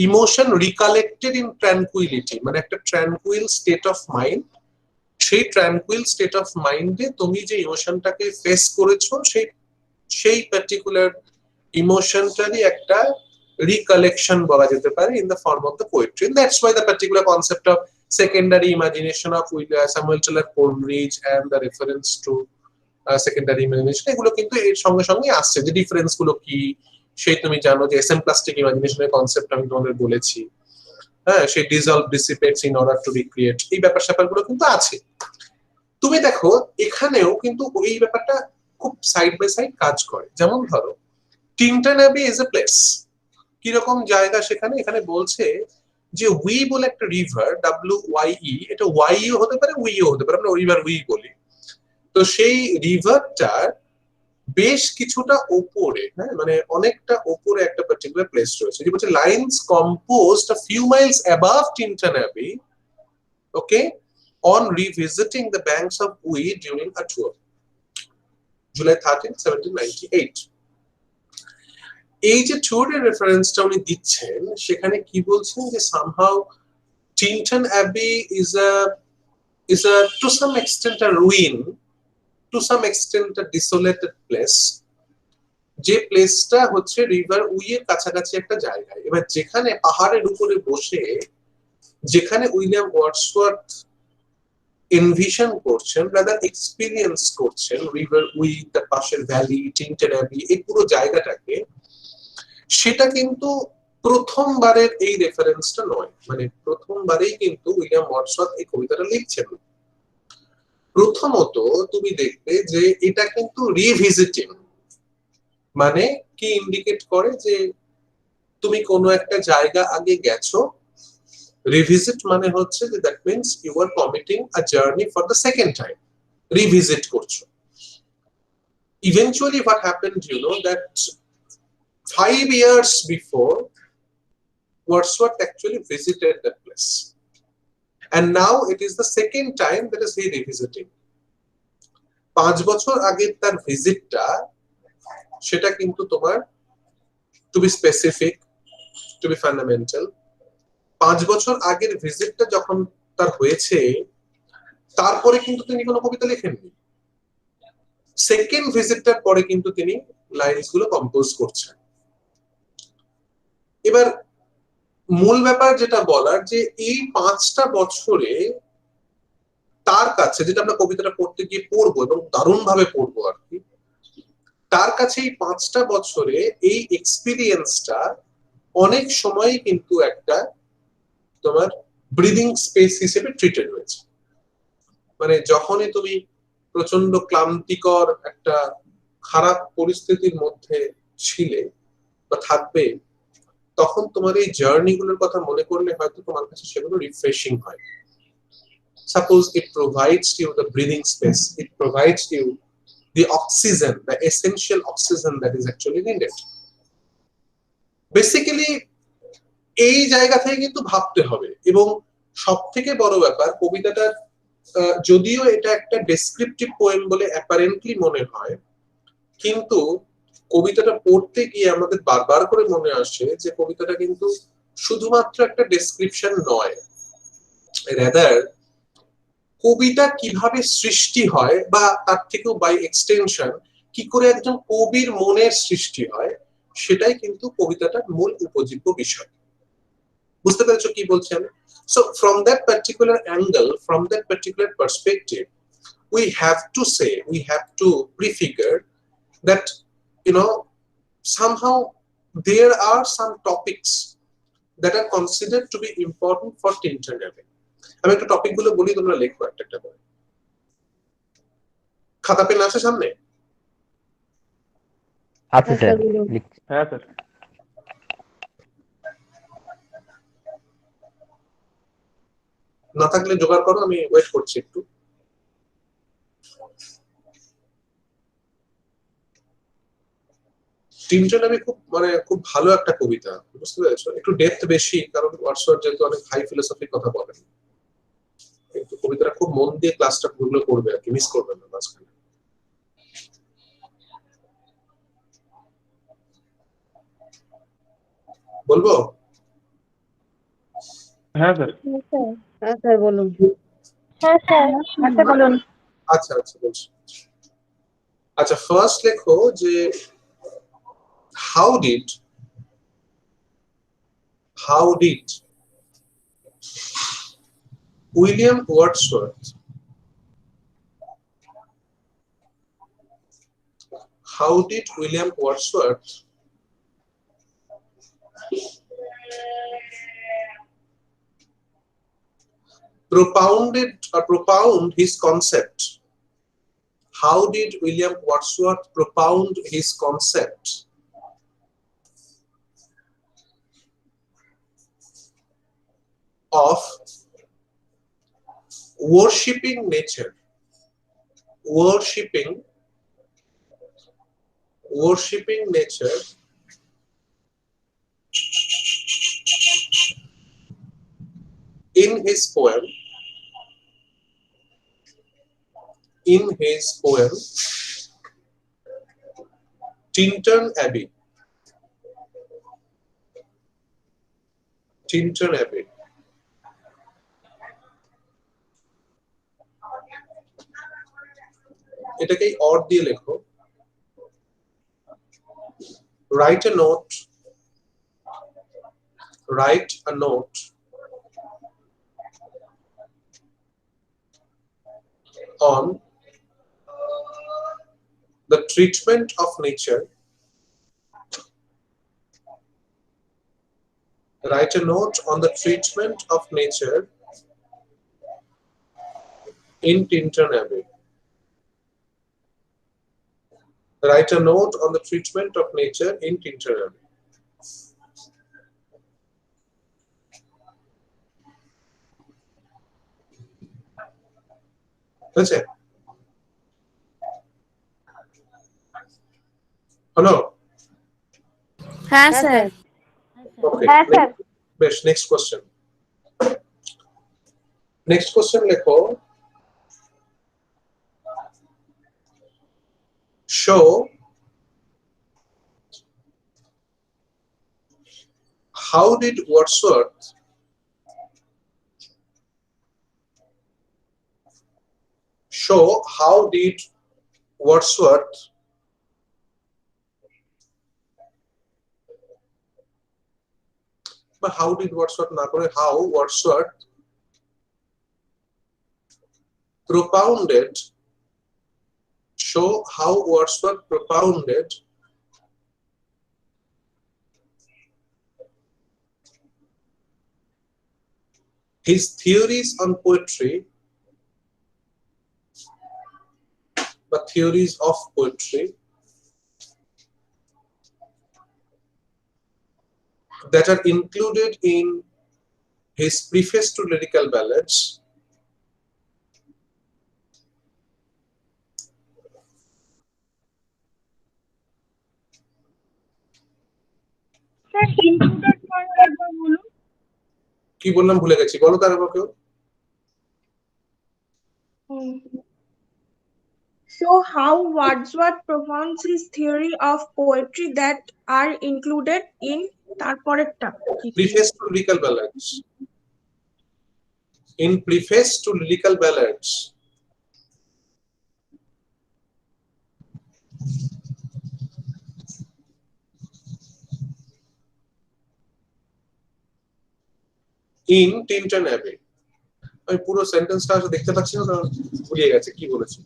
Speaker 1: ইমোশন রিকালেক্টেড ইন ট্র্যাঙ্কুইলিটি, মানে একটা ট্র্যাঙ্কুইল স্টেট অফ মাইন্ড, সেই ট্র্যাঙ্কুইল স্টেট অফ মাইন্ডে তুমি যে ইমোশনটাকে ফেস করেছো সেই পার্টিকুলার ইমোশনটারই একটা recollection বলা যেতে পারে in the form of the poetry. And that's why the particular concept of secondary imagination of Samuel Taylor Coleridge and the reference to secondary imagination, এগুলো কিন্তু এর সঙ্গে সঙ্গে আসছে। যে ডিফারেন্স গুলো কি সেই তুমি জানো, যে এসেম্প্লাস্টিক ইমাজিনেশনের কনসেপ্ট আমি তোমাদের বলেছি, সেই dissolve dissipates in order to recreate, এই ব্যাপার স্যাপারগুলো কিন্তু আছে। তুমি দেখো এখানেও কিন্তু এই ব্যাপারটা খুব সাইড বাই সাইড কাজ করে। যেমন ধরো টিনটন অ্যাবি ইজ এ প্লেস, কিরকম জায়গা সেখানে, এখানে বলছে যে উই বলে একটা রিভার, WYE, এটা ওয়াইও হতে পারে উইও হতে পারে, আমরা রিভার উই বলি। তো সেই রিভারটার বেশ কিছুটা ওপরে, মানে অনেকটা ওপরে একটা পার্টিকুলার প্লেস রয়েছে, যে বলছে lines composed a few miles above Tintern Abbey, okay, on revisiting the banks of Wye during a tour, July 13, 1798। এই যে ট্যুরের রেফারেন্সটা উনি দিচ্ছেন, সেখানে কি বলছেন যে somehow Tintern Abbey is a to some extent a ruin, to some extent a desolated place, যে প্লেসটা হচ্ছে রিভার উইয়ের কাছাকাছি একটা জায়গায়। এবার যেখানে পাহাড়ের উপরে বসে যেখানে উইলিয়াম ওয়ার্ডসওয়ার্থ এনভিশন করছেন, রাদার এক্সপেরিয়েন্স করছেন রিভার উই, তার পাশের ভ্যালি, টিনটন অ্যাবি, এই পুরো জায়গাটাকে, সেটা কিন্তু প্রথমবারের এই রেফারেন্সটা নয়, মানে প্রথমবারেই কিন্তু উইলিয়াম ওয়ার্ডসওয়ার্থ এই কবিতাটা লিখছেন। প্রথমত তুমি দেখবে যে এটা কিন্তু রিভিজিটিং, মানে কি ইন্ডিকেট করে যে তুমি কোনো একটা জায়গা আগে গেছো। রিভিজিট মানে হচ্ছে যে that means you are committing a journey for the second time, revisit করছো। Eventually what happened, you know, that 5 years before Wordsworth actually visited that place, and now it is the second time that is he revisiting. 5 বছর আগের তার ভিজিটটা, সেটা কিন্তু তোমার, to be specific, to be fundamental, 5 বছর আগের ভিজিটটা যখন তার হয়েছে, তারপরে কিন্তু তিনি কোনো কবিতা লেখেননি। সেকেন্ড ভিজিটটার পরে কিন্তু তিনি লাইনস গুলো কম্পোজ করছেন। এবার মূল ব্যাপার যেটা বলার, যে এই 5টা বছরে তার কাছে, যেটা আমরা কবিতাটা পড়তে গিয়ে পড়বো এবং দারুণ ভাবে পড়বো আর কি, তার কাছে এই 5টা বছরে এই এক্সপিরিয়েন্সটা অনেক সময় কিন্তু একটা তোমার ব্রিদিং স্পেস হিসেবে ট্রিটেড হয়েছে। মানে যখনই তুমি প্রচন্ড ক্লান্তিকর একটা খারাপ পরিস্থিতির মধ্যে ছিলে বা থাকবে, তখন তোমার এই জার্নি গুলোর কথা মনে করলে হয়তো তোমার কাছে সেগুলো রিফ্রেশিং হয়। Suppose it provides you the breathing space, it provides you the oxygen, the essential oxygen that is actually needed. Basically এই জায়গা থেকে কিন্তু ভাবতে হবে। এবং সব থেকে বড় ব্যাপার, কবিতাটা যদিও এটা একটা ডেসক্রিপটিভ পোয়েম বলে অ্যাপারেন্টলি মনে হয়, কিন্তু কবিতাটা পড়তে গিয়ে আমাদের বারবার করে মনে আসে যে কবিতাটা কিন্তু শুধুমাত্র একটা ডেসক্রিপশন নয়, রাদার কবিতা কিভাবে সৃষ্টি হয়, বা তার থেকেও বাই এক্সটেনশন কি করে একজন কবির মনের সৃষ্টি হয়, সেটাই কিন্তু কবিতাটার মূল উপজীব্য বিষয়। বুঝতে পেরেছো কি বলছেন? So from that particular angle, from that particular perspective, we have to say, we have to prefigure that, you know, somehow there are some topics that are considered to be important for Tinter Navy. আমি একটু topic গুলো বলি, তোমরা লিখবো একটা একটা করে। খাতা পেন আছে সামনে?
Speaker 2: আছে স্যার, লিখছি।
Speaker 3: হ্যাঁ স্যার।
Speaker 1: না থাকলে জোগাড় করো, আমি ওয়েট করছি একটু। টিনটন আমি খুব ভালো একটা কবিতা, বুঝতে পেরেছো? একটু ডেপথ বেশি, কারণ ওয়ার্ডসওয়ার্থ যেহেতু অনেক হাই ফিলোসফির কথা বলেন, কিন্তু কবিতাটা খুব মন দিয়ে ক্লাসটা পুরো করবে আর কি, মিস করবেন না মাঝখানে। বলবো?
Speaker 3: হ্যাঁ স্যার।
Speaker 4: হ্যাঁ স্যার বলুন।
Speaker 5: হ্যাঁ স্যার, আচ্ছা বলুন।
Speaker 1: আচ্ছা আচ্ছা বলছি। আচ্ছা, ফার্স্ট লেখো যে how did William Wordsworth propound his concept? How did William Wordsworth propound his concept of worshipping nature, in his poem Tintern Abbey? এটাকে অর দিয়ে লেখো। write a note on the treatment of nature. Write a note on the treatment of nature in Tintern Abbey. Write a note on the treatment of nature in Tinter Abbey. হয়েছে? হলো?
Speaker 5: হ্যাঁ sir
Speaker 1: Okay.
Speaker 5: হ্যাঁ sir
Speaker 1: বেশ, next question. Next question লেখো, show how did Wordsworth বা how did Wordsworth না করে how Wordsworth propounded his theories on poetry বা theories of poetry that are included in his preface to lyrical ballads
Speaker 5: sir included point একবার বলুন
Speaker 1: কি বললাম ভুলে গেছি, বলো তার আবার কেউ।
Speaker 6: Show how Wordsworth propounds his theory of poetry that are included in তারপরেরটা
Speaker 1: Preface to lyrical ballads. In preface to lyrical ballads, in Tinton Abbey. আমি পুরো সেন্টেন্সটা আসলে দেখতে পাচ্ছি না, কারণ ভুলে গেছে কি বলেছি।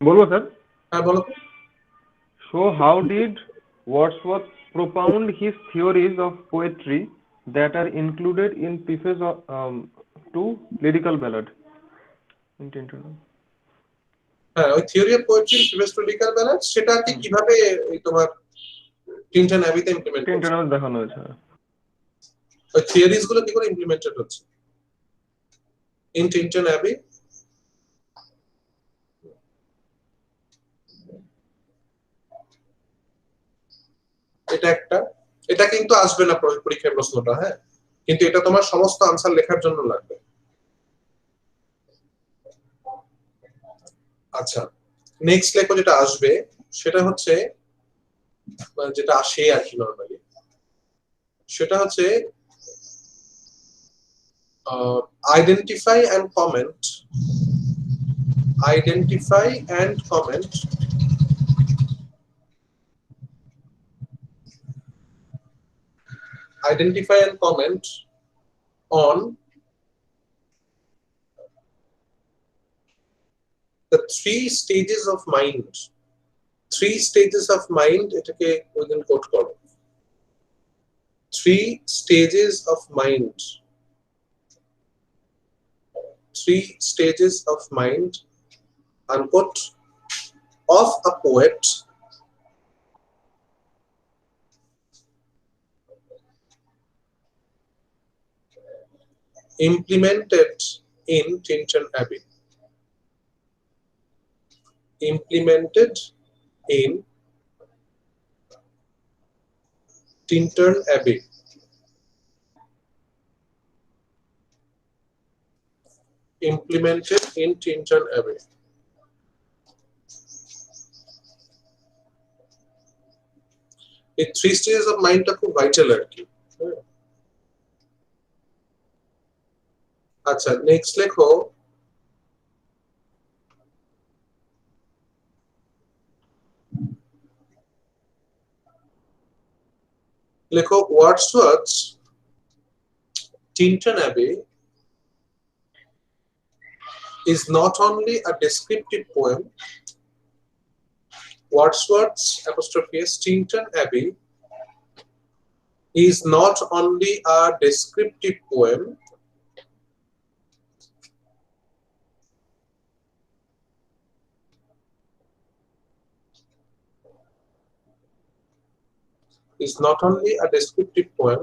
Speaker 3: বলবো স্যার?
Speaker 1: হ্যাঁ বলো।
Speaker 3: So how did Wordsworth propound his theories of poetry that are included in preface to lyrical ballad?
Speaker 1: হ্যাঁ, ওই theory of poetry preface to lyrical ballads, সেটা কি কিভাবে এই তোমার টিনটন অ্যাবিতে ইমপ্লিমেন্ট করছে,
Speaker 3: টিনটন দেখানো হয়েছে।
Speaker 1: ওই থিওরিজ গুলো কি করে ইমপ্লিমেন্টেড হচ্ছে ইন টিনটন অ্যাবি। এটা একটা, এটা কিন্তু আসবে না পরীক্ষায় প্রশ্নটা, হ্যাঁ, কিন্তু এটা তোমার সমস্ত আনসার লেখার জন্য লাগবে। আচ্ছা, নেক্সট লেখো যেটা আসবে সেটা হচ্ছে, যেটা আসে আর কি নরমালি, সেটা হচ্ছে identify and comment on the three stages of mind. এটাকে ওইদিন কোট করো, 3 stages of mind, 3 stages of mind, unquote, of a poet implemented in Tinton Abbey. Implemented in Tinton Abbey. Implemented in Tinton Abbey. এই 3 stages of mind টা খুব vital আর কি। আচ্ছা, next লেখো, Wordsworth's Tinton Abbey is not only a descriptive poem. Wordsworth's Tinton Abbey is not only a descriptive poem, is not only a descriptive poem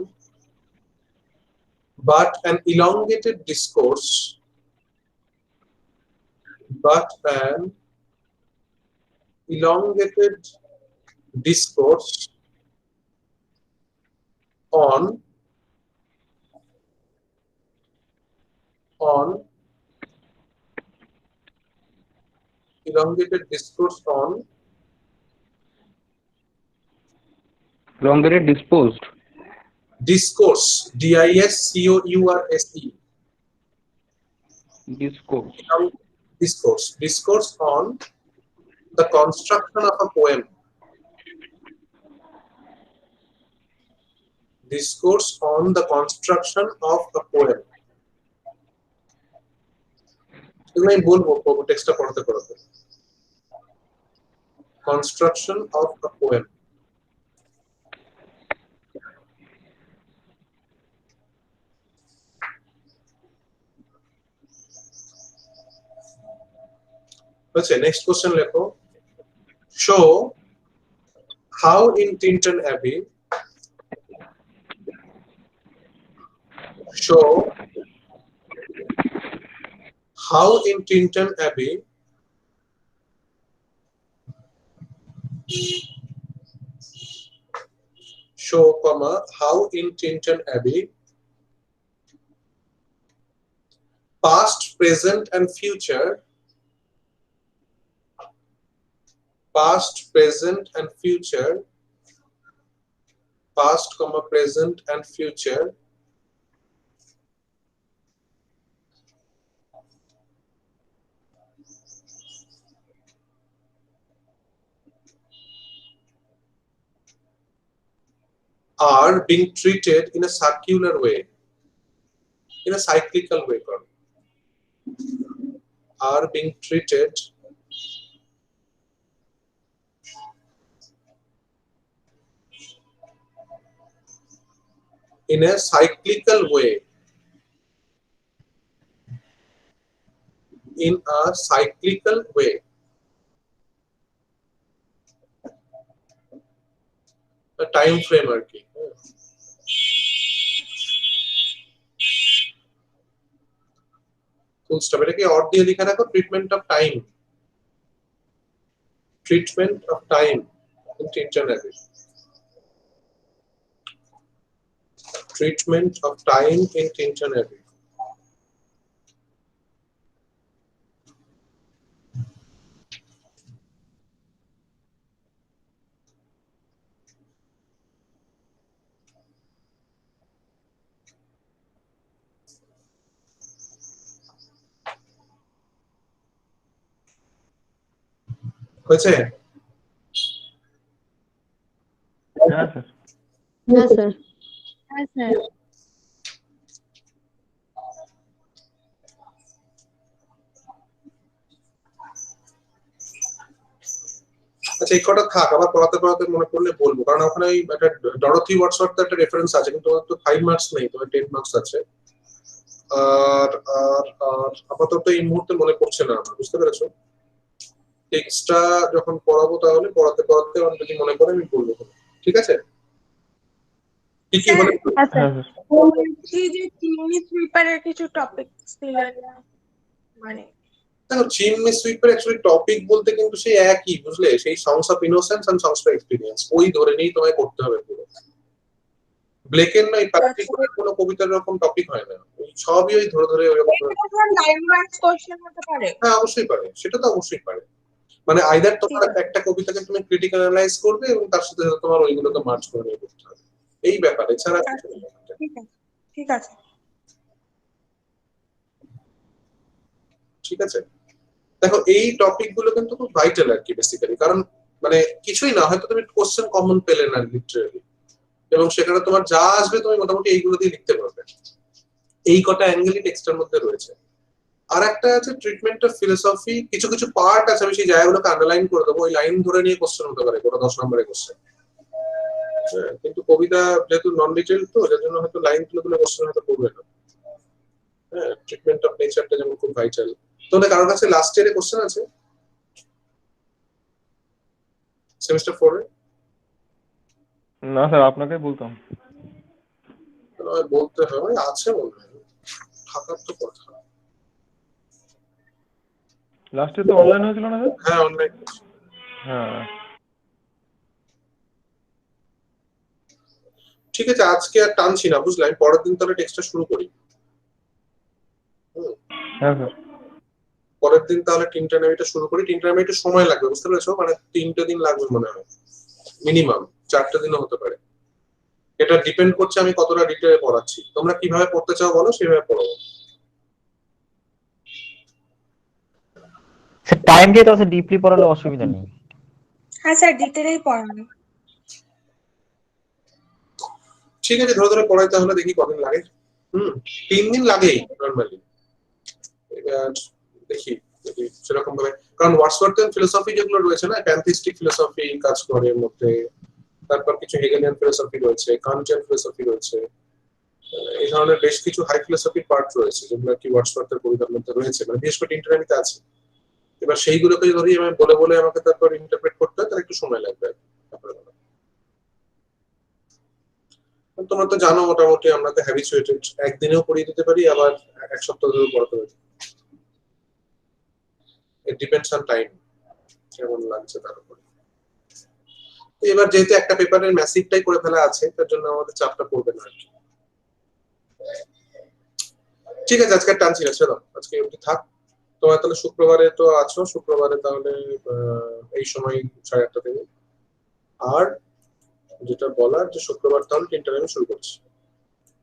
Speaker 1: but an elongated discourse on elongated discourse on
Speaker 7: Elongated disposed.
Speaker 1: discourse, discourse,
Speaker 7: Discourse.
Speaker 1: discourse on the construction of a poem, discourse on the construction of a poem. এগুলো আমি বলবো টেক্সটটা পড়তে পড়তে। Construction of a poem. Okay, next question লেখো। Show how in Tinton Abbey how in Tinton Abbey past, present and future past, present and future are being treated in a circular way, in a cyclical way, are being treated in a cyclical way, a time frame আর কি। Full stop, এটাকে or দিয়ে লিখে রাখো, treatment of time in Tinton Abbey, treatment of time in Tinton Abbey. হয়েছে?
Speaker 3: হ্যাঁ sir.
Speaker 5: Yes, sir.
Speaker 4: Yes, sir.
Speaker 1: আচ্ছা, এই কটা থাক, আবার পড়াতে মনে পড়লে বলবো, কারণ ওখানে ওই একটা ডরথি ওয়াটসওয়ার্থ একটা রেফারেন্স আছে, কিন্তু ওর তো 5 মার্কস নেই, তো 10 মার্কস আছে। আর আর আর আপাতত এই মুহূর্তে মনে পড়ছে না আমার, বুঝতে পেরেছো? টেক্সটটা যখন পড়াবো তাহলে পড়াতে আমার যদি মনে পড়ে আমি বলবো, ঠিক আছে? কি কি মনে পড়ে?
Speaker 5: Yes, sir.
Speaker 3: হ্যাঁ স্যার।
Speaker 6: বলছি যে চিমনি সুইপারের কিছু টপিক ছিলেন না, মানে
Speaker 1: দেখো, চিমনি সুইপার অ্যাকচুয়ালি টপিক বলতে কিন্তু সেই একই, বুঝলে, সেই songs of innocence and songs of experience, ওই ধরে নিয়েই তোমায় করতে হবে পুরো। ব্লেকের না এই পার্টিকুলার কোনো কবিতার এরকম টপিক হয় না, ওই সবই ওই ধরে ওইরকম।
Speaker 6: লাইন ওয়াইজ কোশ্চেন হতে পারে।
Speaker 1: হ্যাঁ, অবশ্যই পারে, সেটা তো অবশ্যই পারে। মানে আইদার তোমার একটা কবিতাকে তুমি ক্রিটিক্যাল অ্যানালাইজ করবে এবং তার সাথে সাথে তোমার ওইগুলোকে মার্চ করে নিয়ে করতে হবে, এই ব্যাপারে, ছাড়া
Speaker 6: ঠিক আছে।
Speaker 1: ঠিক আছে। দেখো, এই টপিক গুলো কিন্তু খুব ভাইটাল আর কি, বেসিক্যালি, কারণ মানে কিছুই না, হয়তো তুমি কোশ্চেন কমন পেলে না লিটারালি, এবং সেখানে তোমার যা আসবে তুমি মোটামুটি এইগুলো দিয়ে লিখতে পারবে। এই কটা অ্যাঙ্গেলই টেক্সটের মধ্যে রয়েছে। আর একটা আছে ট্রিটমেন্ট অফ ফিলোসফি, কিছু পার্ট আছে, আমি সেই জায়গাগুলোকে আন্ডারলাইন করে দেবো, ওই লাইন ধরে নিয়ে কোশ্চেন হতে পারে, কোনো 10 নম্বরের কোশ্চেন। কিন্তু কবিতা যেহেতু নন ডিটেইল, তো যার জন্য হয়তো লাইন তুলে কোশ্চেন হয়তো করবে না। হ্যাঁ, ট্রিটমেন্ট অফ নেচারটা যেমন খুব ভাইটাল। তোমাদের কারোর কাছে লাস্ট ইয়ারে কোশ্চেন আছে সেমিস্টার 4 এ?
Speaker 3: না স্যার, আপনাকে বলতাম।
Speaker 1: বলতে হবে আছে মনে হয়, থাকার তো কথা।
Speaker 3: লাস্টে তো অনলাইন হয়েছিল না স্যার?
Speaker 1: হ্যাঁ অনলাইন।
Speaker 3: হ্যাঁ
Speaker 1: ঠিক আছে, আজকে আর টানছি না বুঝলে, আমি পরের দিন তাহলে টেক্সটটা শুরু করি।
Speaker 3: হ্যাঁ স্যার।
Speaker 1: পরের দিন তাহলে টিনটানামিটা শুরু করি। টিনটানামি একটু সময় লাগবে বুঝতে পেরেছো, মানে 3টে দিন লাগবে মনে হয়, মিনিমাম 4টে দিনও হতে পারে। এটা ডিপেন্ড করছে আমি কতটা ডিটেইলে পড়াচ্ছি। তোমরা কিভাবে পড়তে চাও বলো, সেভাবে পড়াবো।
Speaker 2: স্যার টাইম দিয়ে তো স্যার ডিপলি পড়ালে অসুবিধা নেই।
Speaker 6: হ্যাঁ স্যার, ডিটেলেই পড়ানো।
Speaker 1: ঠিক আছে, ধরে ধরে পড়াই তাহলে, দেখি কদিন লাগে। 3 দিন লাগেই নরমালি। এবার দেখি দেখি সেরকম ভাবে, কারণ ওয়ার্ডসওয়ার্থিয়ান ফিলোসফি যেগুলো রয়েছে না, প্যান্থিস্টিক ফিলোসফি কাজ করে এর মধ্যে, তারপর কিছু হেগেলিয়ান ফিলোসফি রয়েছে, কান্টিয়ান ফিলোসফি রয়েছে, এই ধরনের বেশ কিছু হাই ফিলোসফির পার্ট রয়েছে যেগুলো কি ওয়ার্ডসওয়ার্থের কবিতার মধ্যে রয়েছে, মানে বিশেষ করে ইন্টারনেটে আছে। এবার সেইগুলোকে যদি আমি বলে বলে আমাকে তারপর ইন্টারপ্রেট করতে হয়, তাহলে একটু সময় লাগবে। তোমরা তো জানো মোটামুটি আমরা তো হ্যাবিচুয়েটেড, একদিনেও পড়িয়ে দিতে পারি, আবার এক সপ্তাহ ধরে পড়াতে পারি। ইট ডিপেন্ডস অন টাইম, কেমন লাগছে তার উপরে। এবার যেহেতু একটা পেপারের ম্যাসিভটাই করে ফেলা আছে, তার জন্য আমাদের চাপটা পড়বে না আর কি। ঠিক আছে, আজকে টানছি না, চলো আজকে অবধি থাক। তোমার তাহলে শুক্রবারে তো আছো, শুক্রবারে তাহলে এই সময় 8:30 থেকে। আর যেটা বলার, যে শুক্রবার তাহলে 3টা আমি শুরু করছি।